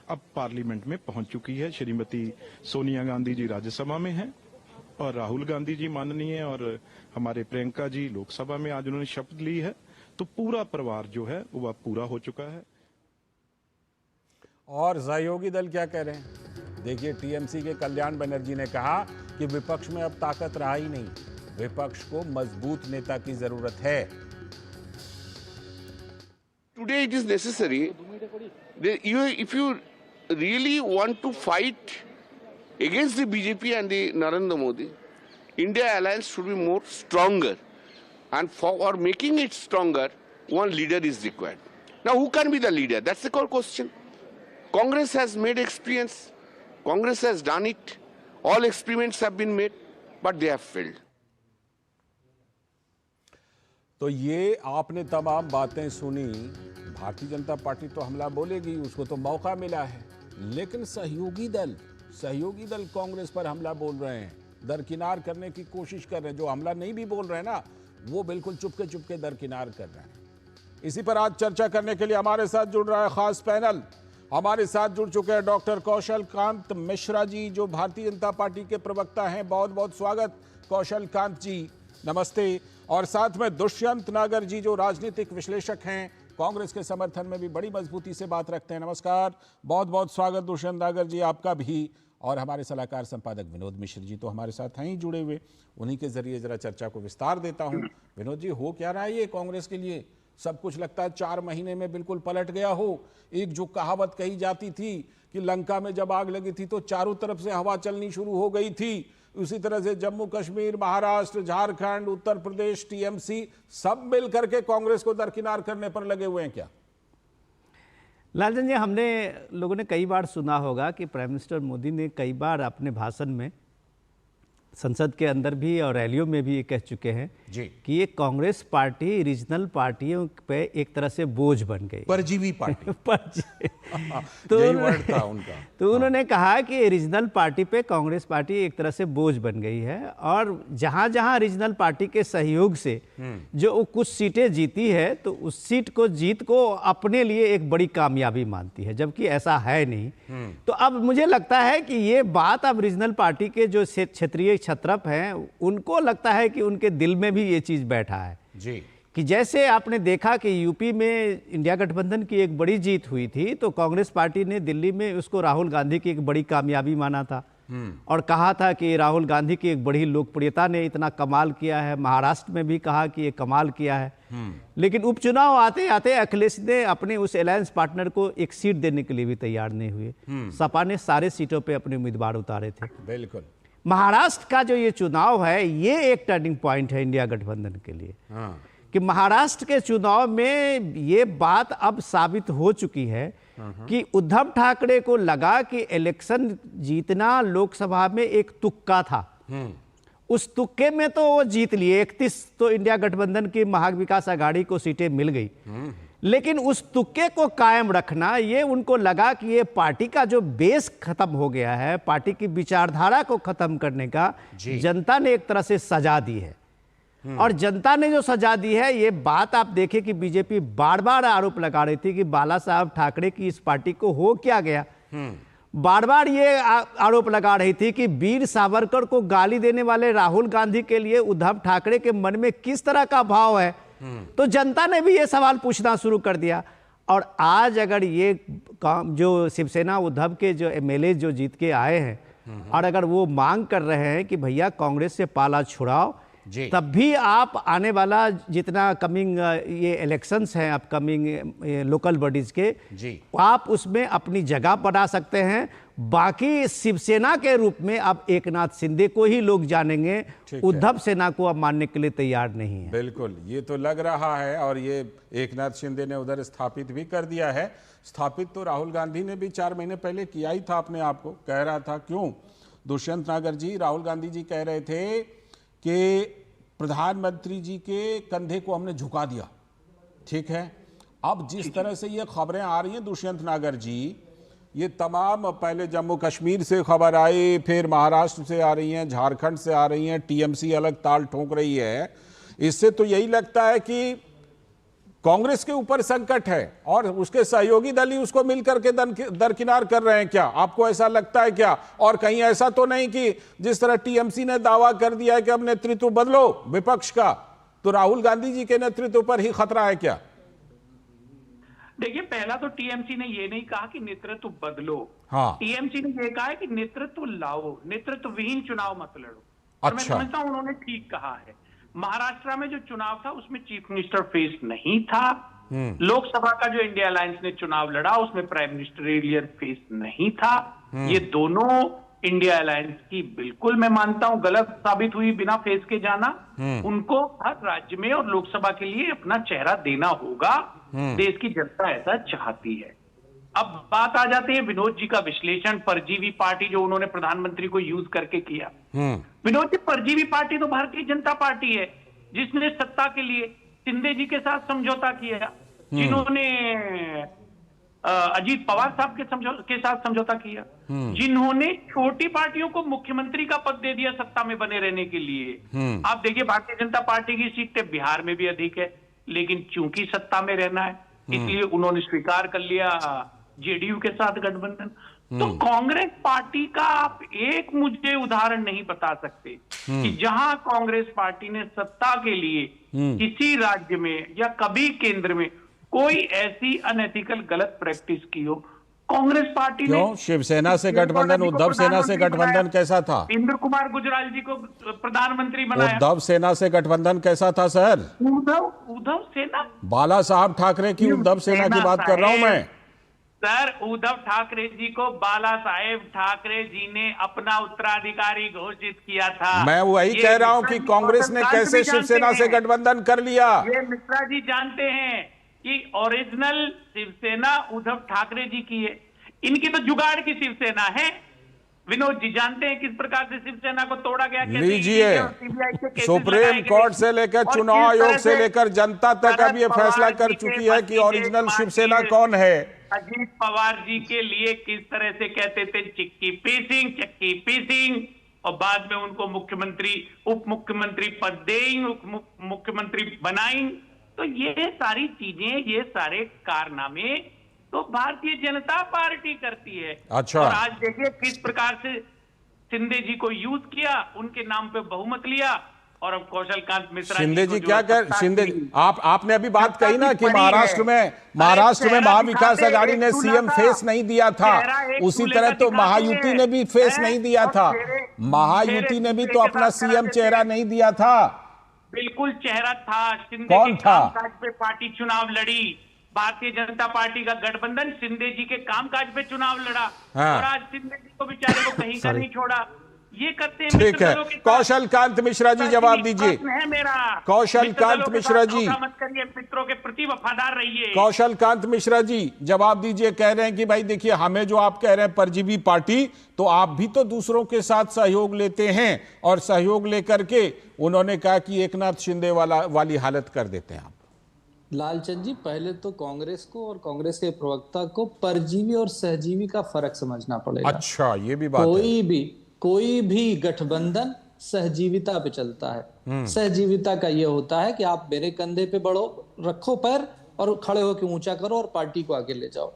अब पार्लियामेंट में पहुंच चुकी है। श्रीमती सोनिया गांधी जी राज्यसभा में हैं और राहुल गांधी जी माननीय और हमारे प्रियंका जी लोकसभा में आज उन्होंने शपथ ली है। तो पूरा परिवार जो है वो अब पूरा हो चुका है। और सहयोगी दल क्या कह रहे हैं? देखिए, टीएमसी के कल्याण बनर्जी ने कहा कि विपक्ष में अब ताकत रहा ही नहीं, विपक्ष को मजबूत नेता की जरूरत है। Today it is necessary that if you really want to fight against the BJP and the Narendra Modi, India alliance should be more stronger, and for making it stronger, one leader is required. Now, who can be the leader? That's the core question. Congress has made experience. Congress has done it. All experiments have been made, but they have failed. तो ये आपने तमाम बातें सुनी। Bharatiya Janata party तो हमला बोलेगी, उसको तो मौका मिला है, लेकिन सहयोगी दल कांग्रेस पर हमला बोल रहे हैं, दरकिनार करने की कोशिश कर रहे हैं। जो हमला नहीं भी बोल रहे हैं ना, वो बिल्कुल चुपके दरकिनार कर रहे हैं। इसी पर आज चर्चा करने के लिए हमारे साथ जुड़ रहा है खास पैनल। हमारे साथ जुड़ चुके हैं डॉक्टर कौशल कांत मिश्रा जी, जो भारतीय जनता पार्टी के प्रवक्ता हैं। बहुत बहुत स्वागत कौशल कांत जी, नमस्ते। और साथ में दुष्यंत नागर जी, जो राजनीतिक विश्लेषक हैं, कांग्रेस के समर्थन में भी बड़ी मजबूती से बात रखते हैं। नमस्कार, बहुत बहुत स्वागत दुष्यंत नागर जी आपका भी। और हमारे सलाहकार संपादक विनोद मिश्र जी तो हमारे साथ हैं ही जुड़े हुए, उन्हीं के जरिए जरा चर्चा को विस्तार देता हूं। विनोद जी, हो क्या रहा है ये कांग्रेस के लिए? सब कुछ लगता है 4 महीने में बिल्कुल पलट गया हो। एक जो कहावत कही जाती थी कि लंका में जब आग लगी थी तो चारों तरफ से हवा चलनी शुरू हो गई थी, उसी तरह से जम्मू कश्मीर, महाराष्ट्र, झारखंड, उत्तर प्रदेश, टीएमसी सब मिल करके कांग्रेस को दरकिनार करने पर लगे हुए हैं क्या? लालचंद जी, हमने लोगों ने कई बार सुना होगा कि प्राइम मिनिस्टर मोदी ने कई बार अपने भाषण में, संसद के अंदर भी और रैलियों में भी ये कह चुके हैं जी कि ये कांग्रेस पार्टी रीजनल पार्टियों पे एक तरह से बोझ बन गई, परजीवी पार्टी। तो यही वर्ड था उनका। तो उन्होंने कहा कि रीजनल पार्टी पे कांग्रेस पार्टी एक तरह से बोझ बन गई है, और जहां जहां रीजनल पार्टी के सहयोग से जो कुछ सीटें जीती है तो उस सीट को जीत को अपने लिए एक बड़ी कामयाबी मानती है, जबकि ऐसा है नहीं। तो अब मुझे लगता है कि ये बात अब रीजनल पार्टी के जो क्षेत्रीय छत्रप हैं उनको लगता है कि उनके दिल में भी ये चीज बैठा है जी, कि जैसे आपने देखा कि यूपी में इंडिया गठबंधन की एक बड़ी जीत हुई थी तो कांग्रेस पार्टी ने दिल्ली में उसको राहुल गांधी की एक बड़ी कामयाबी माना था और कहा था कि राहुल गांधी की एक बड़ी लोकप्रियता ने इतना कमाल किया है। महाराष्ट्र में भी कहा कि ये कमाल किया है। लेकिन उपचुनाव आते आते अखिलेश ने अपने उस अलायंस पार्टनर को एक सीट देने के लिए भी तैयार नहीं हुए। सपा ने सारे सीटों पर अपने उम्मीदवार उतारे थे। बिल्कुल। महाराष्ट्र का जो ये चुनाव है ये एक टर्निंग पॉइंट है इंडिया गठबंधन के लिए, कि महाराष्ट्र के चुनाव में ये बात अब साबित हो चुकी है कि उद्धव ठाकरे को लगा कि इलेक्शन जीतना लोकसभा में एक तुक्का था। उस तुक्के में तो वो जीत लिए, 31 तो इंडिया गठबंधन की महाविकास आघाड़ी को सीटें मिल गई, लेकिन उस तुक्के को कायम रखना, ये उनको लगा कि ये पार्टी का जो बेस खत्म हो गया है, पार्टी की विचारधारा को खत्म करने का जनता ने एक तरह से सजा दी है। और जनता ने जो सजा दी है, ये बात आप देखें कि बीजेपी बार बार आरोप लगा रही थी कि बाला साहब ठाकरे की इस पार्टी को हो क्या गया। बार बार ये आरोप लगा रही थी कि वीर सावरकर को गाली देने वाले राहुल गांधी के लिए उद्धव ठाकरे के मन में किस तरह का भाव है। तो जनता ने भी ये सवाल पूछना शुरू कर दिया। और आज अगर ये काम जो शिवसेना उद्धव के जो एमएलए जो जीत के आए हैं और अगर वो मांग कर रहे हैं कि भैया कांग्रेस से पाला छुड़ाओ, तब भी आप आने वाला जितना कमिंग ये इलेक्शंस हैं अपकमिंग लोकल बॉडीज के, आप उसमें अपनी जगह बना सकते हैं। बाकी शिवसेना के रूप में अब एकनाथ शिंदे को ही लोग जानेंगे, उद्धव सेना को अब मानने के लिए तैयार नहीं है। बिल्कुल, ये तो लग रहा है। और ये एकनाथ शिंदे ने उधर स्थापित भी कर दिया है। स्थापित तो राहुल गांधी ने भी 4 महीने पहले किया ही था अपने आप को, कह रहा था। क्यों? दुष्यंत नागर जी, राहुल गांधी जी कह रहे थे कि प्रधानमंत्री जी के कंधे को हमने झुका दिया। ठीक है, अब जिस तरह से ये खबरें आ रही हैं दुष्यंत नागर जी, ये तमाम पहले जम्मू कश्मीर से खबर आई, फिर महाराष्ट्र से आ रही हैं, झारखंड से आ रही हैं, टीएमसी अलग ताल ठोक रही है। इससे तो यही लगता है कि कांग्रेस के ऊपर संकट है और उसके सहयोगी दल ही उसको मिलकर के दरकिनार कर रहे हैं। क्या आपको ऐसा लगता है क्या? और कहीं ऐसा तो नहीं कि जिस तरह टीएमसी ने दावा कर दिया है कि अब नेतृत्व बदलो विपक्ष का, तो राहुल गांधी जी के नेतृत्व पर ही खतरा है क्या? देखिए, पहला तो टीएमसी ने ये नहीं कहा कि नेतृत्व बदलो। हाँ, टीएमसी ने ये कहा है कि नेतृत्व लाओ, नेतृत्व विहीन चुनाव मत लड़ो। अच्छा। और मैं समझता हूं उन्होंने ठीक कहा है। महाराष्ट्र में जो चुनाव था उसमें चीफ मिनिस्टर फेस नहीं था। लोकसभा का जो इंडिया अलायंस ने चुनाव लड़ा उसमें प्राइम मिनिस्टरियल फेस नहीं था। ये दोनों इंडिया अलायंस की बिल्कुल मैं मानता हूं गलत साबित हुई बिना फेस के जाना। उनको हर राज्य में और लोकसभा के लिए अपना चेहरा देना होगा। देश की जनता ऐसा चाहती है। अब बात आ जाती है विनोद जी का विश्लेषण, परजीवी पार्टी जो उन्होंने प्रधानमंत्री को यूज करके किया। विनोद जी, परजीवी पार्टी तो भारतीय जनता पार्टी है जिसने सत्ता के लिए शिंदे जी के साथ समझौता किया, जिन्होंने अजीत पवार साहब के साथ समझौता किया, जिन्होंने छोटी पार्टियों को मुख्यमंत्री का पद दे दिया सत्ता में बने रहने के लिए। आप देखिए, भारतीय जनता पार्टी की सीटें बिहार में भी अधिक है, लेकिन चूंकि सत्ता में रहना है इसलिए उन्होंने स्वीकार कर लिया जेडीयू के साथ गठबंधन। तो कांग्रेस पार्टी का आप एक मुझे उदाहरण नहीं बता सकते कि जहां कांग्रेस पार्टी ने सत्ता के लिए किसी राज्य में या कभी केंद्र में कोई ऐसी अनएथिकल गलत प्रैक्टिस की हो। कांग्रेस पार्टी ने क्यों? शिवसेना से गठबंधन, उद्धव सेना से गठबंधन कैसा था? इंद्र कुमार गुजराल जी को प्रधानमंत्री बनाया। उद्धव सेना से गठबंधन कैसा था सर? उद्धव सेना, बाला साहब ठाकरे की उद्धव सेना की बात कर रहा हूं मैं सर। उद्धव ठाकरे जी को बाला साहेब ठाकरे जी ने अपना उत्तराधिकारी घोषित किया था। मैं वही कह रहा हूं कि कांग्रेस ने कैसे शिवसेना से गठबंधन कर लिया। ये मिश्रा जी जानते हैं कि ओरिजिनल शिवसेना उद्धव ठाकरे जी की है, इनकी तो जुगाड़ की शिवसेना है। विनोद जी जानते हैं किस प्रकार से शिवसेना को तोड़ा गया। लीजिए, सुप्रीम कोर्ट से लेकर चुनाव आयोग से लेकर जनता तक अब ये फैसला कर चुकी है कि ओरिजिनल शिवसेना कौन है। अजीत पवार जी के लिए किस तरह से कहते थे चिक्की पीसिंग, चक्की पीसिंग, और बाद में उनको मुख्यमंत्री उप मुख्यमंत्री पद देंगे, उप मुख्यमंत्री बनाएंगे। तो ये सारी चीजें, ये सारे कारनामे तो भारतीय जनता पार्टी करती है। अच्छा। और आज देखिए किस प्रकार से शिंदे जी को यूज किया, उनके नाम पे बहुमत लिया, और अब कौशल कांत मिश्रा शिंदे जी को क्या कर, शिंदे आपने अभी बात कही ना कि महाराष्ट्र में महाविकास आघाड़ी ने सीएम फेस नहीं दिया था, उसी तरह तो महायुति ने भी फेस नहीं दिया था। महायुति ने भी तो अपना सीएम चेहरा नहीं दिया था। बिल्कुल चेहरा था। शिंदे कौन के था? कामकाज पे पार्टी चुनाव लड़ी। भारतीय जनता पार्टी का गठबंधन शिंदे जी के कामकाज पे चुनाव लड़ा। हाँ। और आज शिंदे जी को बेचारे को कहीं का नहीं छोड़ा। ये करते हैं ठीक है। कौशल कांत मिश्रा जी जवाब दीजिए। है मेरा कौशल कांत मिश्रा जी, मत करिए, मित्रों के प्रति वफादार रहिए। कौशल कांत मिश्रा जी जवाब दीजिए। कह रहे हैं कि भाई देखिए, हमें जो आप कह रहे हैं परजीवी पार्टी, तो आप भी तो दूसरों के साथ सहयोग लेते हैं, और सहयोग लेकर के उन्होंने कहा कि एकनाथ शिंदे वाली हालत कर देते हैं आप। लालचंद जी, पहले तो कांग्रेस को और कांग्रेस के प्रवक्ता को परजीवी और सहजीवी का फर्क समझना पड़ेगा। अच्छा, ये भी बात है। कोई भी गठबंधन सहजीविता पे चलता है। सहजीविता का ये होता है कि आप मेरे कंधे पे बढ़ो, रखो पैर और खड़े होकर ऊंचा करो और पार्टी को आगे ले जाओ।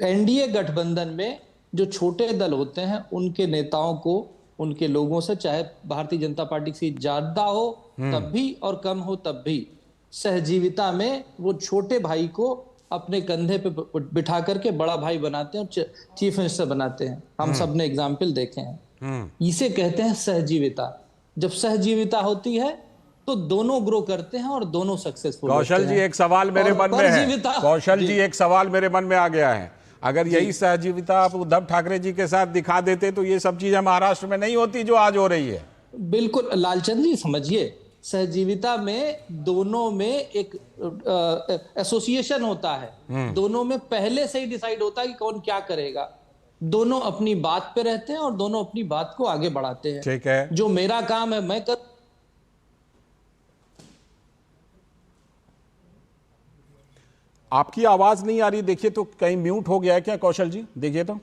एनडीए गठबंधन में जो छोटे दल होते हैं, उनके नेताओं को, उनके लोगों से, चाहे भारतीय जनता पार्टी की सीट ज्यादा हो तब भी और कम हो तब भी, सहजीविता में वो छोटे भाई को अपने कंधे पे बिठा करके बड़ा भाई बनाते हैं और चीफ मिनिस्टर बनाते हैं। हम सब ने एग्जाम्पल देखे हैं। इसे कहते हैं सहजीविता। जब सहजीविता होती है तो दोनों ग्रो करते हैं और दोनों सक्सेसफुल होते हैं। कौशल जी, एक सवाल मेरे मन में है। कौशल जी, एक सवाल मेरे मन में आ गया है। अगर यही सहजीविता आप उद्धव ठाकरे जी के साथ दिखा देते तो ये सब चीजें महाराष्ट्र में नहीं होती जो आज हो रही है। बिल्कुल लालचंद जी, समझिए, सहजीविता में दोनों में एक एसोसिएशन होता है। दोनों में पहले से ही डिसाइड होता है कि कौन क्या करेगा। दोनों अपनी बात पे रहते हैं और दोनों अपनी बात को आगे बढ़ाते हैं। ठीक है। जो मेरा काम है मैं कर। आपकी आवाज नहीं आ रही, देखिए तो कहीं म्यूट हो गया है क्या कौशल जी? देखिए तो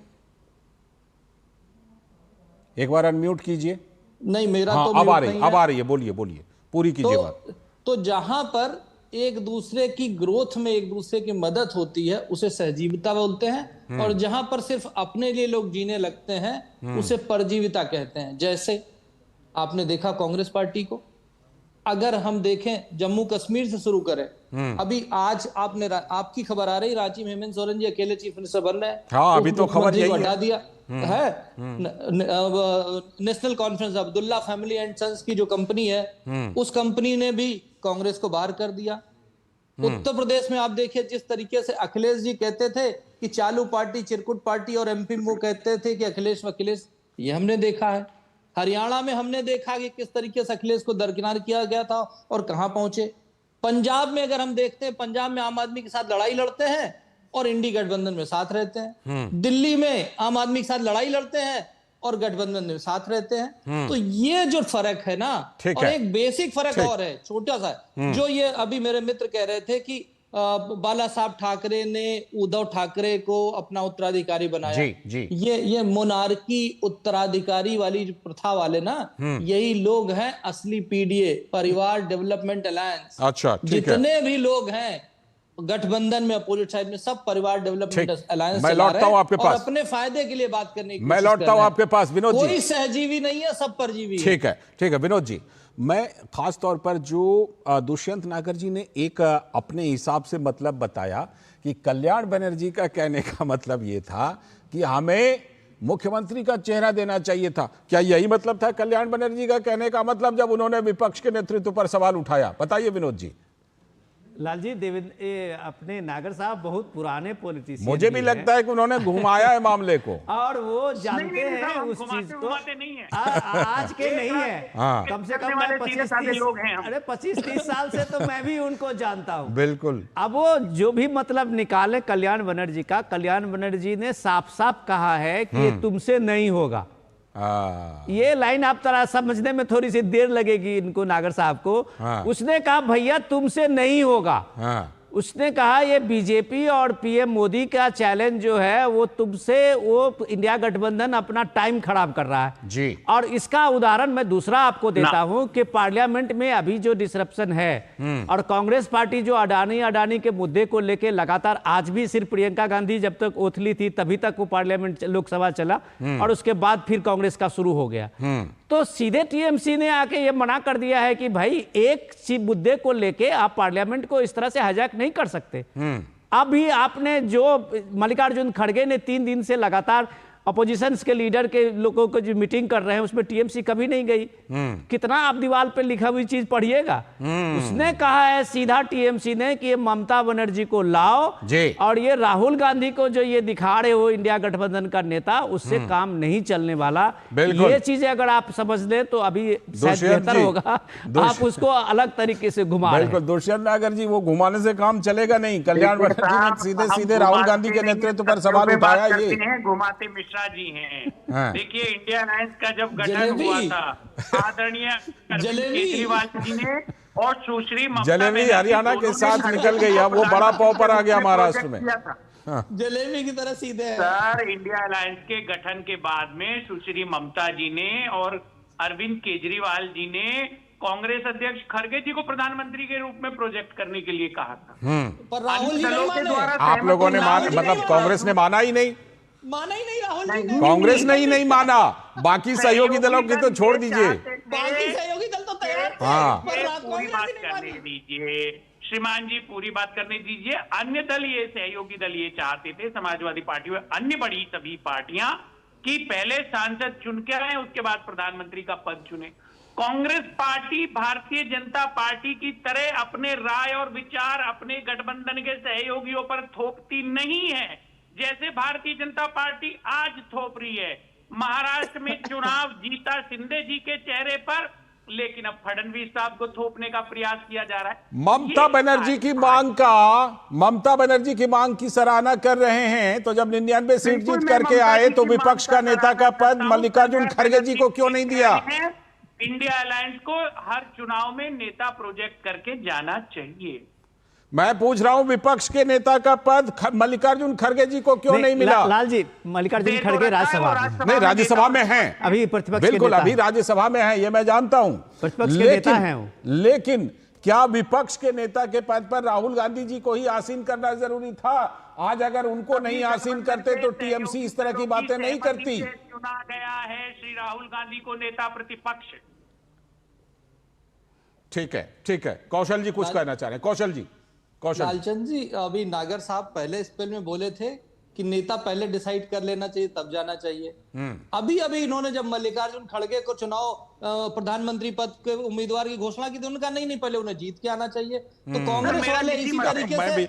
एक बार अनम्यूट कीजिए। नहीं, मेरा हाँ, तो अब आ रही है। बोलिए पूरी कीजिए बात। तो जहां पर एक दूसरे की ग्रोथ में एक दूसरे की मदद होती है उसे सहजीविता बोलते हैं, और जहां पर सिर्फ अपने लिए लोग जीने लगते हैं उसे परजीविता कहते हैं। जैसे आपने देखा कांग्रेस पार्टी को, अगर हम देखें जम्मू कश्मीर से शुरू करें, अभी आज आपकी खबर आ रही, रांची में हेमंत सोरेन जी अकेले चीफ मिनिस्टर बन रहे हैं। हाँ, अभी तो खबर यही हटा दिया है। National Conference Abdullah family and sons की जो कंपनी है, उस कंपनी ने भी कांग्रेस को बाहर कर दिया। उत्तर प्रदेश में आप देखिए, जिस तरीके से अखिलेश जी कहते थे कि चालू पार्टी चिरकुट पार्टी, और एमपी में वो कहते थे कि अखिलेश, ये हमने देखा है। हरियाणा में हमने देखा कि किस तरीके से अखिलेश को दरकिनार किया गया था और कहां पहुंचे। पंजाब में अगर हम देखते हैं, पंजाब में आम आदमी के साथ लड़ाई लड़ते हैं और इंडी गठबंधन में साथ रहते हैं। दिल्ली में आम आदमी के साथ लड़ाई लड़ते हैं और गठबंधन में साथ रहते हैं। तो ये जो फर्क है ना, और एक बेसिक फर्क और है छोटा सा, जो ये अभी मेरे मित्र कह रहे थे कि बाला साहब ठाकरे ने उद्धव ठाकरे को अपना उत्तराधिकारी बनाया। जी। ये मोनार्की उत्तराधिकारी वाली जो प्रथा वाले ना, यही लोग हैं असली पीडीए, परिवार डेवलपमेंट अलायंस। अच्छा, जितने भी लोग हैं गठबंधन में, अपोजिट साइड में, सब परिवार डेवलपमेंट अलायंस मैं लौटता हूं आपके पास, अपने फायदे के लिए बात करने की मैं लौटता हूं आपके पास। विनोद जी, कोई सहजीवी नहीं है, सब परजीवी। ठीक है विनोद जी, मैं खास तौर पर जो दुष्यंत नागर जी ने एक अपने हिसाब से मतलब बताया कि कल्याण बनर्जी का कहने का मतलब ये था कि हमें मुख्यमंत्री का चेहरा देना चाहिए था। क्या यही मतलब था कल्याण बनर्जी का कहने का मतलब जब उन्होंने विपक्ष के नेतृत्व पर सवाल उठाया? बताइए विनोद जी। लालजी अपने नागर साहब बहुत पुराने पॉलिटिशियन, मुझे भी लगता है कि उन्होंने घुमाया है मामले को और वो जानते हैं उस चीज को। आज के नहीं है, हाँ। कम से कम 25-30 साल से तो मैं भी उनको जानता हूँ। बिल्कुल। अब वो जो भी मतलब निकाले कल्याण बनर्जी का, कल्याण बनर्जी ने साफ साफ कहा है कि तुमसे नहीं होगा। ये लाइन आप तरह समझने में थोड़ी सी देर लगेगी इनको, नागर साहब को। उसने कहा भैया तुमसे नहीं होगा। उसने कहा ये बीजेपी और पीएम मोदी का चैलेंज जो है वो तुमसे, वो इंडिया गठबंधन अपना टाइम खराब कर रहा है जी। और इसका उदाहरण मैं दूसरा आपको देता हूं कि पार्लियामेंट में अभी जो डिसरप्शन है और कांग्रेस पार्टी जो अडानी के मुद्दे को लेकर लगातार, आज भी सिर्फ प्रियंका गांधी जब तक ओथली थी तभी तक वो पार्लियामेंट लोकसभा चला और उसके बाद फिर कांग्रेस का शुरू हो गया। तो सीधे टीएमसी ने आके ये मना कर दिया है कि भाई एक मुद्दे को लेके आप पार्लियामेंट को इस तरह से हाईजैक नहीं कर सकते। अभी आपने जो मल्लिकार्जुन खड़गे ने 3 दिन से लगातार अपोजिशन के लीडर के लोगों को जो मीटिंग कर रहे हैं उसमें टीएमसी कभी नहीं गई। कितना आप दीवार पे लिखा हुई चीज पढ़िएगा। उसने कहा है सीधा टीएमसी ने कि ये ममता बनर्जी को लाओ और ये राहुल गांधी को जो ये दिखा रहे हो इंडिया गठबंधन का नेता, उससे काम नहीं चलने वाला। ये चीजें अगर आप समझ लें तो अभी शायद बेहतर होगा। आप उसको अलग तरीके से घुमा रहे हैं। बिल्कुल दुष्यंत नागर जी, वो घुमाने से काम चलेगा नहीं। कल्याण बनर्जी ने सीधे सीधे राहुल गांधी के नेतृत्व पर सवाल उठाया। ये घुमाते मिश्रा जी हैं। देखिए इंडिया अलायंस का जब गठन हुआ था आदरणीय केजरीवाल जी ने और सुश्री जलेबी हरियाणा के साथ निकल गई, अब वो बड़ा पाव पर आ गया महाराष्ट्र में। जलेबी की तरह सीधे सर, इंडिया अलायंस के गठन के बाद में सुश्री ममता जी ने और अरविंद केजरीवाल जी ने कांग्रेस अध्यक्ष खड़गे जी को प्रधानमंत्री के रूप में प्रोजेक्ट करने के लिए कहा था। पर राहुल जी नहीं माने। आप लोगों ने मतलब कांग्रेस ने माना ही नहीं। माना ही नहीं राहुल जी ने। कांग्रेस ने ही नहीं माना, बाकी सहयोगी दलों की तो छोड़ दीजिए। बाकी सहयोगी दल तो तैयार थे। पूरी बात करने दीजिए श्रीमान जी, पूरी बात करने दीजिए। अन्य दल ये सहयोगी दल ये चाहते थे, समाजवादी पार्टी व अन्य बड़ी सभी पार्टियां, कि पहले सांसद चुन के आए उसके बाद प्रधानमंत्री का पद चुने। कांग्रेस पार्टी भारतीय जनता पार्टी की तरह अपने राय और विचार अपने गठबंधन के सहयोगियों पर थोपती नहीं है, जैसे भारतीय जनता पार्टी आज थोप रही है। महाराष्ट्र में चुनाव जीता शिंदे जी के चेहरे पर, लेकिन अब फडणवीस साहब को थोपने का प्रयास किया जा रहा है। ममता बनर्जी की मांग की सराहना कर रहे हैं, तो जब 99 सीट जीत करके आए तो विपक्ष का नेता का पद मल्लिकार्जुन खड़गे जी को क्यों नहीं दिया? इंडिया अलायंस को हर चुनाव में नेता प्रोजेक्ट करके जाना चाहिए। मैं पूछ रहा हूं विपक्ष के नेता का पद मल्लिकार्जुन खड़गे जी को क्यों नहीं मिला? लाल जी, मल्लिकार्जुन खड़गे राज्यसभा में नहीं, राज्यसभा में हैं अभी, प्रतिपक्ष बिल्कुल अभी राज्यसभा में है, ये मैं जानता हूं, प्रतिपक्ष के नेता हैं वो। लेकिन क्या विपक्ष के नेता के पद पर राहुल गांधी जी को ही आसीन करना जरूरी था? आज अगर उनको नहीं आसीन करते तो टीएमसी इस तरह की बातें नहीं करती। चुना गया है श्री राहुल गांधी को नेता प्रतिपक्ष। ठीक है, कौशल जी कुछ कहना चाह रहे हैं। कौशल जी। लालचंद जी, अभी नागर साहब पहले स्पेल में बोले थे कि नेता पहले डिसाइड कर लेना चाहिए तब जाना चाहिए। अभी इन्होंने जब मल्लिकार्जुन खड़गे को चुनाव प्रधानमंत्री पद के उम्मीदवार की घोषणा की थी, उन्होंने कहा नहीं पहले उन्हें जीत के आना चाहिए। तो कांग्रेस वाले इसी तरीके से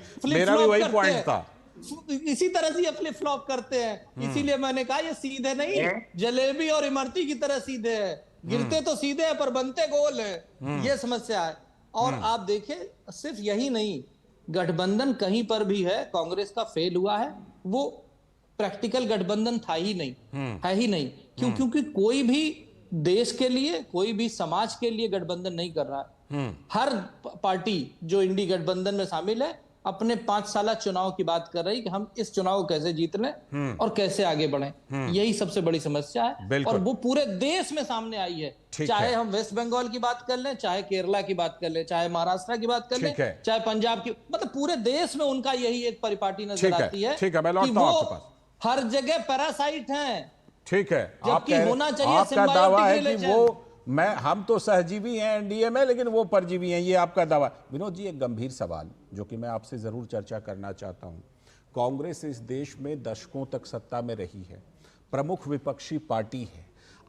इसी तरह से फ्लिप फ्लॉप करते हैं। इसीलिए मैंने कहा ये सीधे नहीं, जलेबी और इमरती की तरह सीधे है। गिरते तो सीधे है पर बनते गोल है, ये समस्या है। और आप देखिए सिर्फ यही नहीं, गठबंधन कहीं पर भी है कांग्रेस का फेल हुआ है, वो प्रैक्टिकल गठबंधन था ही नहीं, है ही नहीं। क्योंकि कोई भी देश के लिए, कोई भी समाज के लिए गठबंधन नहीं कर रहा है। हर पार्टी जो इंडी गठबंधन में शामिल है अपने 5 साल चुनाव की बात कर रही कि हम इस चुनाव को कैसे जीत लें और कैसे आगे बढ़ें। यही सबसे बड़ी समस्या है और वो पूरे देश में सामने आई है। चाहे हम वेस्ट बंगाल की बात कर लें, चाहे केरला की बात कर लें, चाहे महाराष्ट्र की बात कर लें, चाहे पंजाब की, मतलब पूरे देश में उनका यही एक परिपाटी नजर आती है कि वो हर जगह पैरासाइट हैं। ठीक है, जबकि होना चाहिए आपका दावा है कि वो हम तो सहजीवी हैं एनडीए में, लेकिन वो परजीवी हैं, ये आपका दावा। विनोद जी, एक गंभीर सवाल जो कि मैं आपसे जरूर चर्चा करना चाहता हूं। कांग्रेस इस देश में दशकों तक सत्ता में रही है, प्रमुख विपक्षी पार्टी है।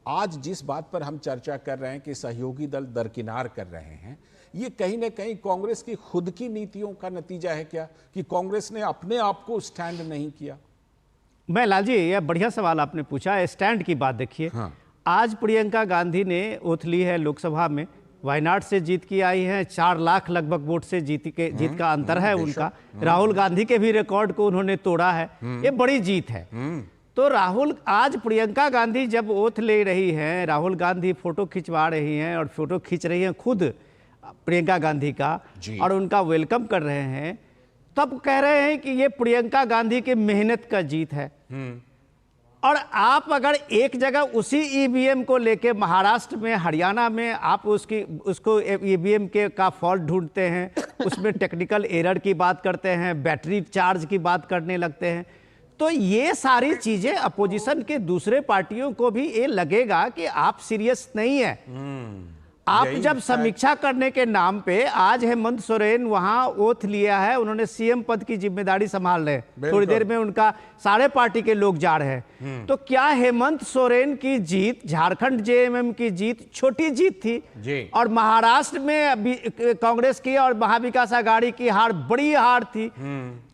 आज जिस बात पर हम चर्चा कर रहे हैं कि सहयोगी दल दरकिनार कर रहे हैं, ये कहीं ना कहीं कांग्रेस की खुद की नीतियों का नतीजा है क्या, कि कांग्रेस ने अपने आप को स्टैंड नहीं किया? मैं लालजी, यह बढ़िया सवाल आपने पूछा। स्टैंड की बात देखिए, हाँ। आज प्रियंका गांधी ने ओथ ली है लोकसभा में, वायनाड से जीत के आई हैं, 4 लाख लगभग वोट से जीत का अंतर है उनका। राहुल गांधी के भी रिकॉर्ड को उन्होंने तोड़ा है, ये बड़ी जीत है। तो आज प्रियंका गांधी जब ओथ ले रही हैं, राहुल गांधी फोटो खिंचवा रही हैं और फोटो खींच रही हैं खुद प्रियंका गांधी का, और उनका वेलकम कर रहे हैं, तब कह रहे हैं कि ये प्रियंका गांधी की मेहनत का जीत है। और आप अगर एक जगह उसी ईवीएम को लेके महाराष्ट्र में, हरियाणा में आप उसको ईवीएम का फॉल्ट ढूंढते हैं, उसमें टेक्निकल एरर की बात करते हैं, बैटरी चार्ज की बात करने लगते हैं, तो ये सारी चीजें अपोजिशन के दूसरे पार्टियों को भी ये लगेगा कि आप सीरियस नहीं है। आप जब समीक्षा करने के नाम पे, आज हेमंत सोरेन वहां ओथ लिया है, उन्होंने सीएम पद की जिम्मेदारी संभाल रहे हैं, थोड़ी देर में उनका सारे पार्टी के लोग जा रहे हैं। तो क्या हेमंत सोरेन की जीत, झारखंड जेएमएम की जीत छोटी जीत थी, और महाराष्ट्र में कांग्रेस की और महाविकास आघाड़ी की हार बड़ी हार थी?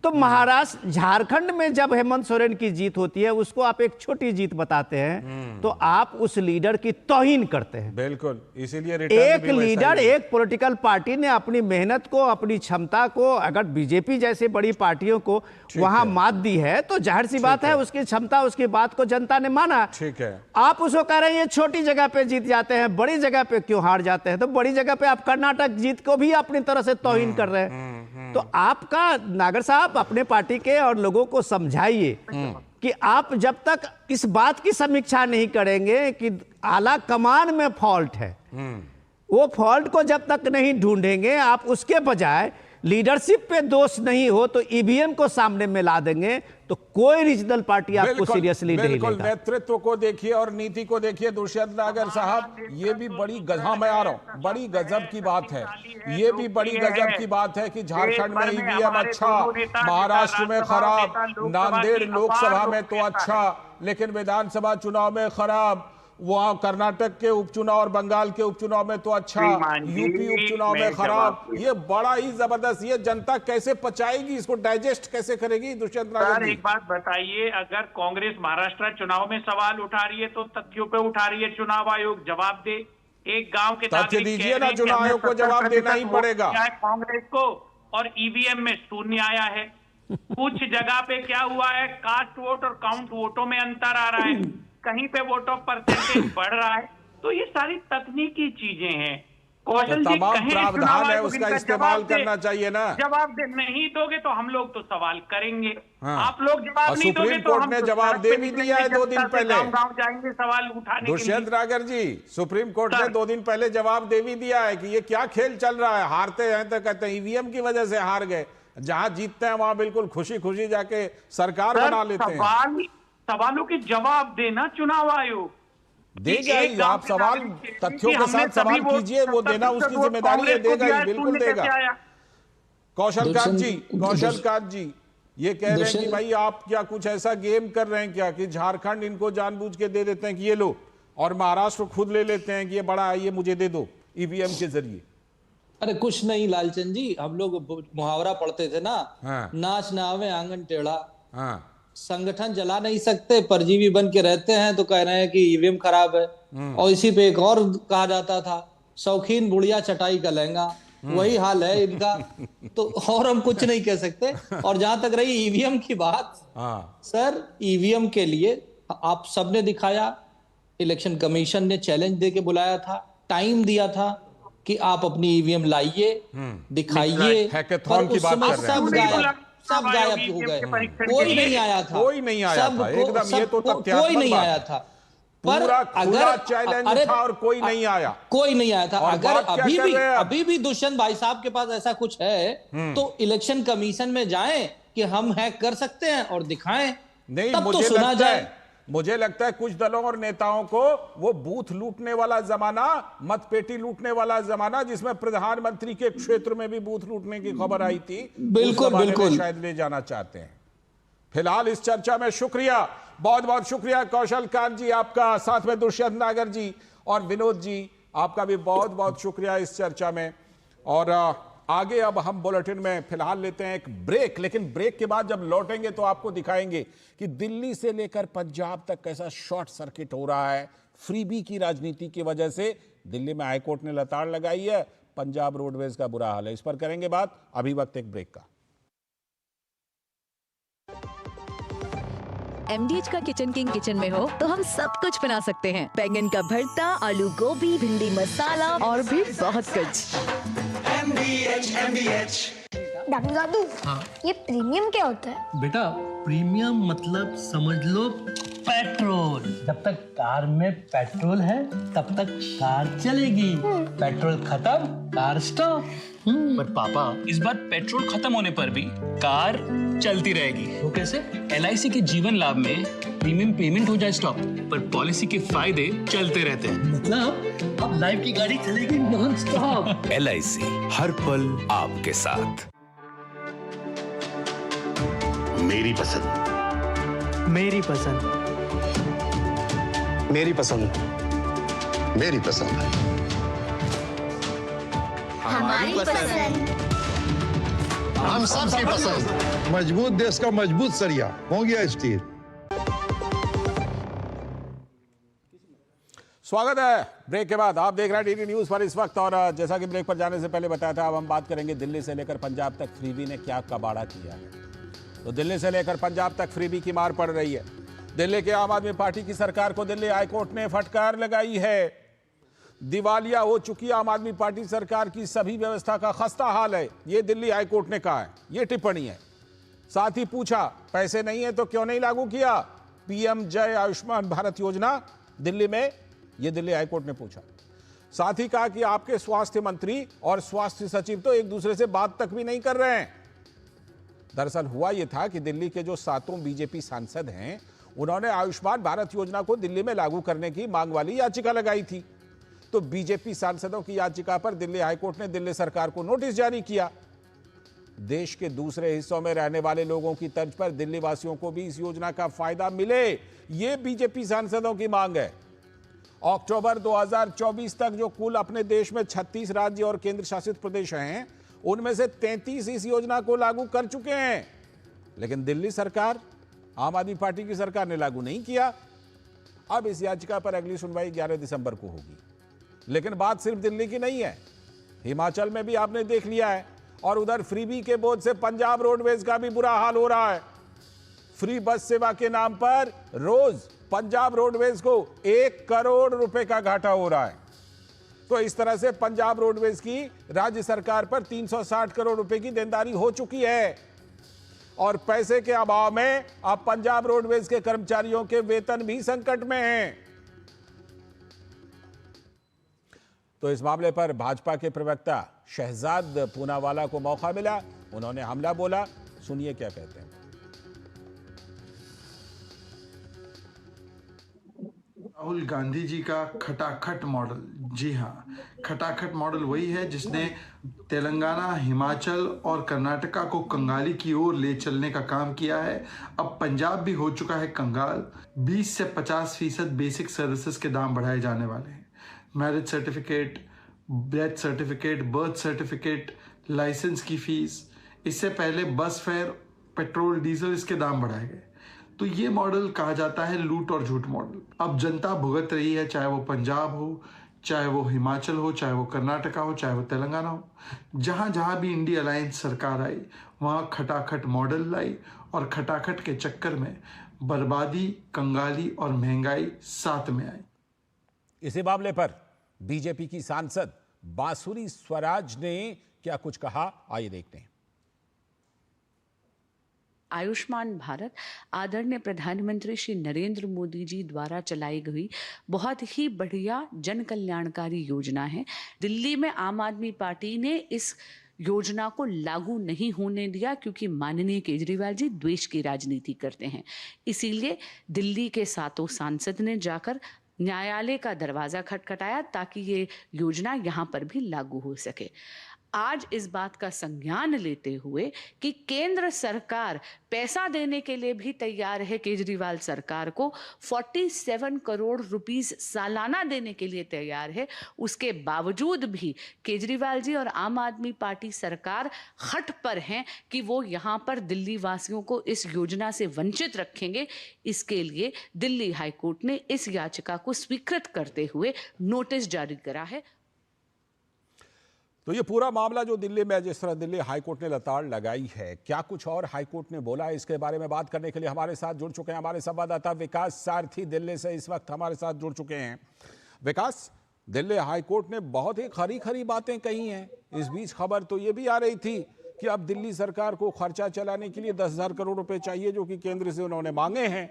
तो महाराष्ट्र, झारखंड में जब हेमंत सोरेन की जीत होती है, उसको आप एक छोटी जीत बताते हैं, तो आप उस लीडर की तौहीन करते हैं। बिल्कुल, इसीलिए एक लीडर, एक पॉलिटिकल पार्टी ने अपनी मेहनत को, अपनी क्षमता को, अगर बीजेपी जैसी बड़ी पार्टियों को वहां मात दी है, तो जाहिर सी बात है उसकी क्षमता, उसकी बात को जनता ने माना। ठीक है, आप उसको कह रहे हैं ये छोटी जगह पे जीत जाते हैं, बड़ी जगह पे क्यों हार जाते हैं? तो बड़ी जगह पे आप कर्नाटक जीत को भी अपनी तरह से तौहीन कर रहे हैं। तो आपका, नागर साहब, अपने पार्टी के और लोगों को समझाइए कि आप जब तक इस बात की समीक्षा नहीं करेंगे कि आला कमान में फॉल्ट है, वो फॉल्ट को जब तक नहीं ढूंढेंगे, आप उसके बजाय लीडरशिप पे दोष नहीं हो तो ईवीएम को सामने में ला देंगे, तो कोई रीजनल पार्टी आपको सीरियसली नहीं लेगा। नेतृत्व को देखिए और नीति को देखिए दुष्यंत नागर साहब, ये भी बड़ी मैं आ रहा हूं, बड़ी गजब की बात है। ये भी बड़ी गजब की बात है कि झारखंड में ईवीएम अच्छा, महाराष्ट्र में खराब, नांदेड़ लोकसभा में तो अच्छा, लेकिन विधानसभा चुनाव में खराब, वहां कर्नाटक के उपचुनाव और बंगाल के उपचुनाव में तो अच्छा, यूपी उपचुनाव में खराब। ये बड़ा ही जबरदस्त, ये जनता कैसे पचाएगी, इसको डाइजेस्ट कैसे करेगी? दुष्यंत नागर जी, एक बात बताइए, अगर कांग्रेस महाराष्ट्र चुनाव में सवाल उठा रही है तो तथ्यों पे उठा रही है, चुनाव आयोग जवाब दे। एक गांव के तथ्य दीजिए ना, चुनाव आयोग को जवाब देना ही पड़ेगा कांग्रेस को, और ईवीएम में शून्य आया है। कुछ जगह पे क्या हुआ है, कास्ट वोट और काउंट वोटों में अंतर आ रहा है, कहीं पे वोट ऑफ परसेंटेज बढ़ रहा है। तो ये सारी तकनीकी चीजें हैं। कौशल जी, तमाम प्रावधान है, उसका इस्तेमाल करना चाहिए ना। जवाब नहीं दोगे तो हम लोग तो सवाल करेंगे। आप लोग जवाब नहीं दोगे तो कोर्ट ने जवाब दे भी दिया है 2 दिन पहले, गांव जाएंगे सवाल उठाने के लिए। दुष्यंत नागर जी, सुप्रीम कोर्ट ने 2 दिन पहले जवाब दे भी दिया है कि ये क्या खेल चल रहा है, हारते हैं तो कहते हैं ईवीएम की वजह से हार गए, जहां जीतते हैं वहां बिल्कुल खुशी खुशी जाके सरकार बना लेते हैं। सवालों के जवाब देना चुनाव आयोग दे जाएगी। आप सवाल तथ्यों के साथ सवाल कीजिए, वो देना उसकी जिम्मेदारी है, देगा ही, बिल्कुल देगा। कौशल कांत जी ये कह रहे हैं कि भाई आप क्या कुछ ऐसा गेम कर रहे हैं क्या कि झारखंड इनको जानबूझ के दे देते हैं कि ये लो, और महाराष्ट्र खुद ले लेते हैं कि ये बड़ा है, ये मुझे दे दो ईवीएम के जरिए? अरे कुछ नहीं लालचंद जी, हम लोग मुहावरा पढ़ते थे ना, नाच ना आवे आंगन टेढ़ा। संगठन जला नहीं सकते, परजीवी बन के रहते हैं, तो कह रहे हैं कि ईवीएम खराब है। और इसी पे एक और कहा जाता था, शौकीन बुढ़िया चटाई का लहंगा, वही हाल है इनका। तो और हम कुछ नहीं कह सकते। और जहां तक रही ईवीएम की बात, सर ईवीएम के लिए आप सबने दिखाया, इलेक्शन कमीशन ने चैलेंज दे के बुलाया था, टाइम दिया था कि आप अपनी ईवीएम लाइए, दिखाइए, हैकाथॉन की बात कर रहे हैं। सब गायब हो गए, कोई नहीं आया था, कोई नहीं आया था, एकदम ये तो कोई नहीं आया था। पर अगर चैलेंज था और कोई नहीं आया, कोई नहीं आया था। अगर अभी भी दुष्यंत भाई साहब के पास ऐसा कुछ है तो इलेक्शन कमीशन में जाएं कि हम हैक कर सकते हैं और दिखाएं, नहीं तब तो सुना जाए। मुझे लगता है कुछ दलों और नेताओं को वो बूथ लूटने वाला जमाना, मतपेटी लूटने वाला जमाना, जिसमें प्रधानमंत्री के क्षेत्र में भी बूथ लूटने की खबर आई थी, बिल्कुल बिल्कुल शायद ले जाना चाहते हैं। फिलहाल इस चर्चा में शुक्रिया, बहुत बहुत शुक्रिया कौशल कांत जी आपका, साथ में दुष्यंत नागर जी और विनोद जी आपका भी बहुत बहुत शुक्रिया इस चर्चा में। और आगे अब हम बुलेटिन में फिलहाल लेते हैं एक ब्रेक, लेकिन ब्रेक के बाद जब लौटेंगे तो आपको दिखाएंगे कि दिल्ली से लेकर पंजाब तक कैसा शॉर्ट सर्किट हो रहा है फ्रीबी की राजनीति की वजह से। दिल्ली में हाईकोर्ट ने लताड़ लगाई है, पंजाब रोडवेज का बुरा हाल है। इस पर करेंगे बात, अभी वक्त एक ब्रेक का। MDH का किचन किंग किचन में हो तो हम सब कुछ बना सकते हैं। बैंगन का भरता, आलू गोभी, भिंडी मसाला और भी बहुत कुछ। डॉक्टर दादू, हाँ? ये प्रीमियम क्या होता है? बेटा प्रीमियम मतलब समझ लो पेट्रोल। जब तक कार में पेट्रोल है तब तक कार चलेगी, पेट्रोल खत्म कार स्टॉप। पर पापा इस बार पेट्रोल खत्म होने पर भी कार चलती रहेगी। वो कैसे? LIC के जीवन लाभ में प्रीमियम पेमेंट हो जाए स्टॉप, पर पॉलिसी के फायदे चलते रहते हैं। मतलब अब लाइफ की गाड़ी चलेगी नॉन स्टॉप। LIC हर पल आपके साथ। मेरी पसंद, मेरी पसंद, मेरी पसंद, मेरी पसंद, हमारी पसंद, हम सबकी पसंद। मजबूत देश का मजबूत सरिया मोंगिया स्टील। स्वागत है ब्रेक के बाद, आप देख रहे हैं डीडी न्यूज पर इस वक्त। और जैसा कि ब्रेक पर जाने से पहले बताया था, अब हम बात करेंगे दिल्ली से लेकर पंजाब तक फ्रीबी ने क्या कबाड़ा किया है। तो दिल्ली से लेकर पंजाब तक फ्रीबी की मार पड़ रही है। दिल्ली के आम आदमी पार्टी की सरकार को दिल्ली हाईकोर्ट ने फटकार लगाई है। दिवालिया हो चुकी आम आदमी पार्टी सरकार की सभी व्यवस्था का खस्ता हाल है, ये दिल्ली हाईकोर्ट ने कहा है, ये टिप्पणी है। साथ ही पूछा पैसे नहीं है तो क्यों नहीं लागू किया PM जय आयुष्मान भारत योजना दिल्ली में, ये दिल्ली हाईकोर्ट ने पूछा। साथ ही कहा कि आपके स्वास्थ्य मंत्री और स्वास्थ्य सचिव तो एक दूसरे से बात तक भी नहीं कर रहे हैं। दरअसल हुआ यह था कि दिल्ली के जो 7 बीजेपी सांसद हैं, उन्होंने आयुष्मान भारत योजना को दिल्ली में लागू करने की मांग वाली याचिका लगाई थी। तो बीजेपी सांसदों की याचिका पर दिल्ली हाईकोर्ट ने दिल्ली सरकार को नोटिस जारी किया। देश के दूसरे हिस्सों में रहने वाले लोगों की तर्ज पर दिल्ली वासियों को भी इस योजना का फायदा मिले, ये बीजेपी सांसदों की मांग है। अक्टूबर 2024 तक जो कुल अपने देश में 36 राज्य और केंद्र शासित प्रदेश हैं, उनमें से 33 इस योजना को लागू कर चुके हैं, लेकिन दिल्ली सरकार, आम आदमी पार्टी की सरकार ने लागू नहीं किया। अब इस याचिका पर अगली सुनवाई 11 दिसंबर को होगी। लेकिन बात सिर्फ दिल्ली की नहीं है, हिमाचल में भी आपने देख लिया है। और उधर फ्रीबी के बोझ से पंजाब रोडवेज का भी बुरा हाल हो रहा है। फ्री बस सेवा के नाम पर रोज पंजाब रोडवेज को 1 करोड़ रुपए का घाटा हो रहा है। तो इस तरह से पंजाब रोडवेज की राज्य सरकार पर 360 करोड़ रुपए की देनदारी हो चुकी है। और पैसे के अभाव में अब पंजाब रोडवेज के कर्मचारियों के वेतन भी संकट में हैं। तो इस मामले पर भाजपा के प्रवक्ता शहजाद पूनावाला को मौका मिला, उन्होंने हमला बोला। सुनिए क्या कहते हैं। राहुल गांधी जी का खटाखट मॉडल, जी हाँ, खटाखट मॉडल वही है जिसने तेलंगाना, हिमाचल और कर्नाटका को कंगाली की ओर ले चलने का काम किया है। अब पंजाब भी हो चुका है कंगाल। 20 से 50% बेसिक सर्विसेज के दाम बढ़ाए जाने वाले हैं। Marriage certificate, death certificate, birth certificate, licence की फीस, इससे पहले बस फेयर, पेट्रोल, डीजल, इसके दाम बढ़ाए गए। तो ये मॉडल कहा जाता है लूट और झूठ मॉडल। अब जनता भुगत रही है, चाहे वो पंजाब हो, चाहे वो हिमाचल हो, चाहे वो कर्नाटका हो, चाहे वो तेलंगाना हो। जहां जहां भी इंडिया अलायंस सरकार आई, वहां खटाखट मॉडल लाई और खटाखट के चक्कर में बर्बादी, कंगाली और महंगाई साथ में आई। इसी मामले पर बीजेपी की सांसद बांसुरी स्वराज ने क्या कुछ कहा, आइए देखते हैं। आयुष्मान भारत आदरणीय प्रधानमंत्री श्री नरेंद्र मोदी जी द्वारा चलाई गई बहुत ही बढ़िया जन कल्याणकारी योजना है। दिल्ली में आम आदमी पार्टी ने इस योजना को लागू नहीं होने दिया, क्योंकि माननीय केजरीवाल जी द्वेष की राजनीति करते हैं। इसीलिए दिल्ली के 7 सांसद ने जाकर न्यायालय का दरवाजा खटखटाया ताकि ये योजना यहाँ पर भी लागू हो सके। आज इस बात का संज्ञान लेते हुए कि केंद्र सरकार पैसा देने के लिए भी तैयार है, केजरीवाल सरकार को 47 करोड़ रुपीस सालाना देने के लिए तैयार है, उसके बावजूद भी केजरीवाल जी और आम आदमी पार्टी सरकार हट पर हैं कि वो यहाँ पर दिल्ली वासियों को इस योजना से वंचित रखेंगे। इसके लिए दिल्ली हाईकोर्ट ने इस याचिका को स्वीकृत करते हुए नोटिस जारी करा है। तो ये पूरा मामला जो दिल्ली में जिस तरह दिल्ली हाईकोर्ट ने लताड़ लगाई है, क्या कुछ और हाईकोर्ट ने बोला है, इसके बारे में बात करने के लिए हमारे साथ जुड़ चुके हैं हमारे संवाददाता विकास सारथी दिल्ली से इस वक्त हमारे साथ जुड़ चुके हैं। विकास, दिल्ली हाईकोर्ट ने बहुत ही खरी खरी बातें कही हैं। इस बीच खबर तो ये भी आ रही थी कि अब दिल्ली सरकार को खर्चा चलाने के लिए 10,000 करोड़ रुपए चाहिए, जो कि केंद्र से उन्होंने मांगे हैं।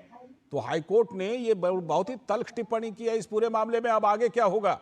तो हाईकोर्ट ने ये बहुत ही तल्ख टिप्पणी की है इस पूरे मामले में। अब आगे क्या होगा?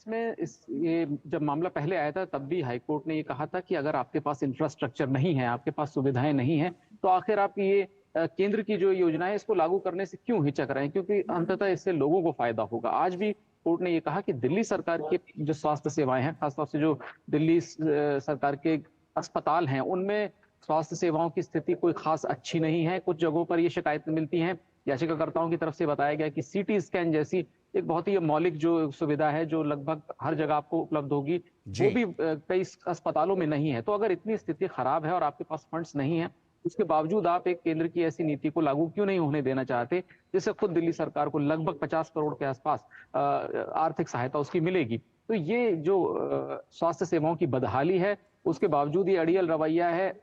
ये जब मामला पहले आया था तब भी हाईकोर्ट ने ये कहा था कि अगर आपके पास इंफ्रास्ट्रक्चर नहीं है, आपके पास सुविधाएं नहीं है, तो आखिर आप ये केंद्र की जो योजना है इसको लागू करने से क्यों हिचक रहे हैं, क्योंकि अंततः इससे लोगों को फायदा होगा। आज भी कोर्ट ने ये कहा कि दिल्ली सरकार के जो स्वास्थ्य सेवाएं हैं, खासतौर से जो दिल्ली सरकार के अस्पताल हैं, उनमें स्वास्थ्य सेवाओं की स्थिति कोई खास अच्छी नहीं है। कुछ जगहों पर ये शिकायतें मिलती हैं। याचिकाकर्ताओं की तरफ से बताया गया कि सीटी स्कैन जैसी एक बहुत ही मौलिक जो सुविधा है, जो लगभग हर जगह आपको उपलब्ध होगी, वो भी कई अस्पतालों में नहीं है। तो अगर इतनी स्थिति खराब है और आपके पास फंड्स नहीं है, उसके बावजूद आप एक केंद्र की ऐसी नीति को लागू क्यों नहीं होने देना चाहते, जिससे खुद दिल्ली सरकार को लगभग 50 करोड़ के आसपास आर्थिक सहायता उसकी मिलेगी। तो ये जो स्वास्थ्य सेवाओं की बदहाली है, उसके बावजूद ये अड़ियल रवैया है।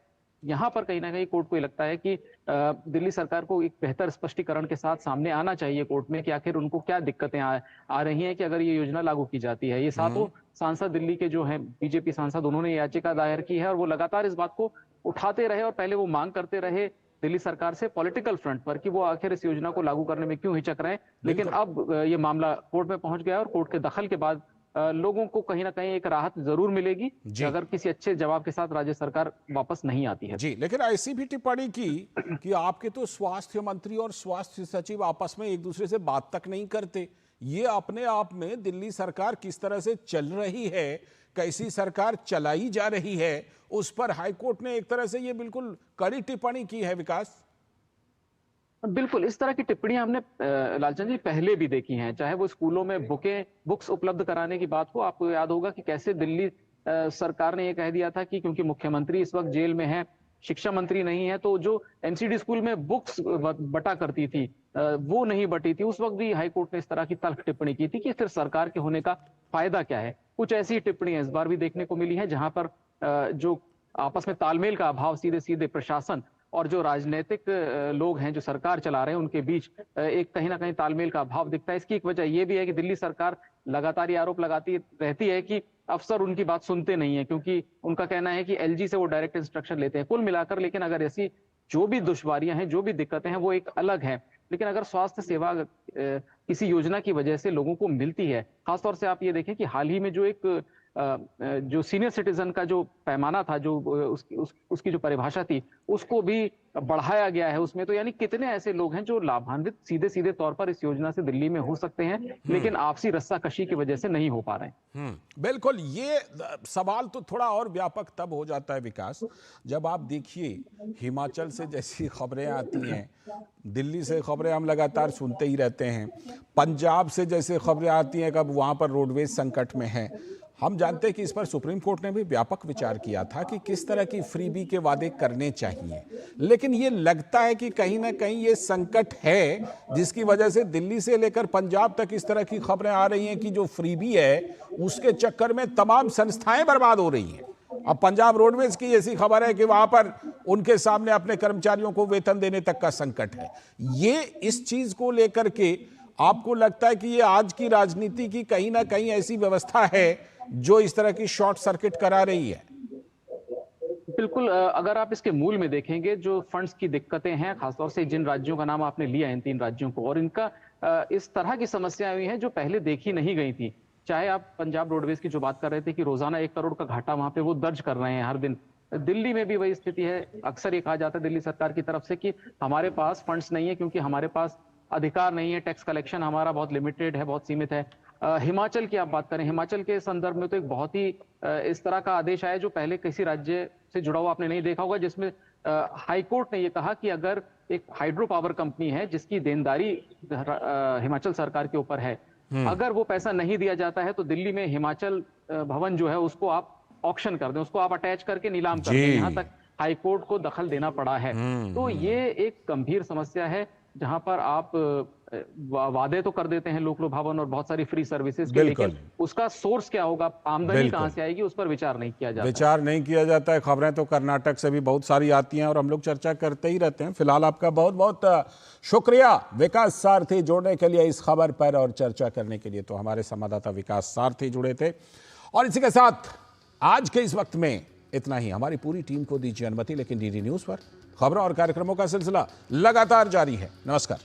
यहाँ पर कहीं ना कहीं कोर्ट को लगता है कि दिल्ली सरकार को एक बेहतर स्पष्टीकरण के साथ सामने आना चाहिए कोर्ट में कि आखिर उनको क्या दिक्कतें आ रही हैं कि अगर ये योजना लागू की जाती है। ये 7 सांसद दिल्ली के जो हैं बीजेपी सांसद, उन्होंने याचिका दायर की है और वो लगातार इस बात को उठाते रहे और पहले वो मांग करते रहे दिल्ली सरकार से पॉलिटिकल फ्रंट पर कि वो आखिर इस योजना को लागू करने में क्यों हिचक रहे हैं। लेकिन अब ये मामला कोर्ट में पहुंच गया और कोर्ट के दखल के बाद लोगों को कहीं ना कहीं एक राहत जरूर मिलेगी अगर किसी अच्छे जवाब के साथ राज्य सरकार वापस नहीं आती है। जी, लेकिन ऐसी भी टिप्पणी की कि आपके तो स्वास्थ्य मंत्री और स्वास्थ्य सचिव आपस में एक दूसरे से बात तक नहीं करते। ये अपने आप में दिल्ली सरकार किस तरह से चल रही है, कैसी सरकार चलाई जा रही है, उस पर हाईकोर्ट ने एक तरह से ये बिल्कुल कड़ी टिप्पणी की है। विकास, बिल्कुल इस तरह की टिप्पणियां हमने लालचंद जी पहले भी देखी हैं, चाहे वो स्कूलों में बुक्स उपलब्ध कराने की बात हो। आपको याद होगा कि कैसे दिल्ली सरकार ने ये कह दिया था कि क्योंकि मुख्यमंत्री इस वक्त जेल में है, शिक्षा मंत्री नहीं है, तो जो एमसीडी स्कूल में बुक्स बटा करती थी वो नहीं बटी थी। उस वक्त भी हाईकोर्ट ने इस तरह की तल्ख टिप्पणी की थी कि फिर सरकार के होने का फायदा क्या है। कुछ ऐसी टिप्पणियां इस बार भी देखने को मिली है जहां पर जो आपस में तालमेल का अभाव सीधे सीधे प्रशासन और जो राजनीतिक लोग हैं जो सरकार चला रहे हैं उनके बीच एक कहीं ना कहीं तालमेल का अभाव दिखता है। इसकी एक वजह यह भी है कि दिल्ली सरकार लगातार ये आरोप लगाती रहती है कि अफसर उनकी बात सुनते नहीं है, क्योंकि उनका कहना है कि एलजी से वो डायरेक्ट इंस्ट्रक्शन लेते हैं। कुल मिलाकर लेकिन अगर ऐसी जो भी दुश्वारियां हैं, जो भी दिक्कतें हैं, वो एक अलग है। लेकिन अगर स्वास्थ्य सेवा किसी योजना की वजह से लोगों को मिलती है, खासतौर से आप ये देखें कि हाल ही में जो एक जो सीनियर सिटीजन का जो पैमाना था, जो उसकी जो परिभाषा थी, उसको भी बढ़ाया गया है उसमें। तो यानी कितने ऐसे लोग हैं जो लाभान्वित सीधे सीधे तौर पर इस योजना से दिल्ली में हो सकते हैं, लेकिन आपसी रस्साकशी की वजह से नहीं हो पा रहे हैं। बिल्कुल, ये सवाल तो थोड़ा और व्यापक तब हो जाता है विकास, जब आप देखिए हिमाचल से जैसी खबरें आती हैं, दिल्ली से खबरें हम लगातार सुनते ही रहते हैं, पंजाब से जैसे खबरें आती हैं कब वहाँ पर रोडवेज संकट में है। हम जानते हैं कि इस पर सुप्रीम कोर्ट ने भी व्यापक विचार किया था कि किस तरह की फ्रीबी के वादे करने चाहिए, लेकिन ये लगता है कि कहीं ना कहीं ये संकट है जिसकी वजह से दिल्ली से लेकर पंजाब तक इस तरह की खबरें आ रही हैं कि जो फ्रीबी है उसके चक्कर में तमाम संस्थाएं बर्बाद हो रही हैं। अब पंजाब रोडवेज की ऐसी खबर है कि वहां पर उनके सामने अपने कर्मचारियों को वेतन देने तक का संकट है। ये इस चीज को लेकर के आपको लगता है कि ये आज की राजनीति की कहीं ना कहीं ऐसी व्यवस्था है जो इस तरह की शॉर्ट सर्किट करा रही है? बिल्कुल, अगर आप इसके मूल में देखेंगे, जो फंड्स की दिक्कतें हैं, खासतौर से जिन राज्यों का नाम आपने लिया, इन 3 राज्यों को, और इनका इस तरह की समस्याएं हुई हैं जो पहले देखी नहीं गई थी। चाहे आप पंजाब रोडवेज की जो बात कर रहे थे कि रोजाना 1 करोड़ का घाटा वहां पे वो दर्ज कर रहे हैं हर दिन, दिल्ली में भी वही स्थिति है। अक्सर ये कहा जाता है दिल्ली सरकार की तरफ से कि हमारे पास फंड्स नहीं है क्योंकि हमारे पास अधिकार नहीं है, टैक्स कलेक्शन हमारा बहुत लिमिटेड है, बहुत सीमित है। हिमाचल की आप बात करें, हिमाचल के संदर्भ में तो एक बहुत ही इस तरह का आदेश आया जो पहले किसी राज्य से जुड़ा हुआ आपने नहीं देखा होगा, जिसमें हाईकोर्ट ने ये कहा कि अगर एक हाइड्रो पावर कंपनी है जिसकी देनदारी हिमाचल सरकार के ऊपर है, अगर वो पैसा नहीं दिया जाता है तो दिल्ली में हिमाचल भवन जो है उसको आप ऑक्शन कर दें, उसको आप अटैच करके नीलाम कर दें। यहाँ तक हाईकोर्ट को दखल देना पड़ा है। तो ये एक गंभीर समस्या है जहां पर आप वादे तो कर देते हैं लोक लुभावन और बहुत सारी फ्री सर्विसेज के, लेकिन उसका सोर्स क्या होगा, आमदनी कहां से आएगी, उस पर विचार नहीं किया जाता। विचार नहीं किया जाता है। खबरें तो कर्नाटक से भी बहुत सारी आती हैं और हम लोग चर्चा करते ही रहते हैं। फिलहाल आपका बहुत बहुत शुक्रिया विकास सारथी जोड़ने के लिए इस खबर पर और चर्चा करने के लिए। तो हमारे संवाददाता विकास सारथी जुड़े थे। और इसी के साथ आज के इस वक्त में इतना ही। हमारी पूरी टीम को दीजिए अनुमति, लेकिन डीडी न्यूज पर खबरों और कार्यक्रमों का सिलसिला लगातार जारी है। नमस्कार।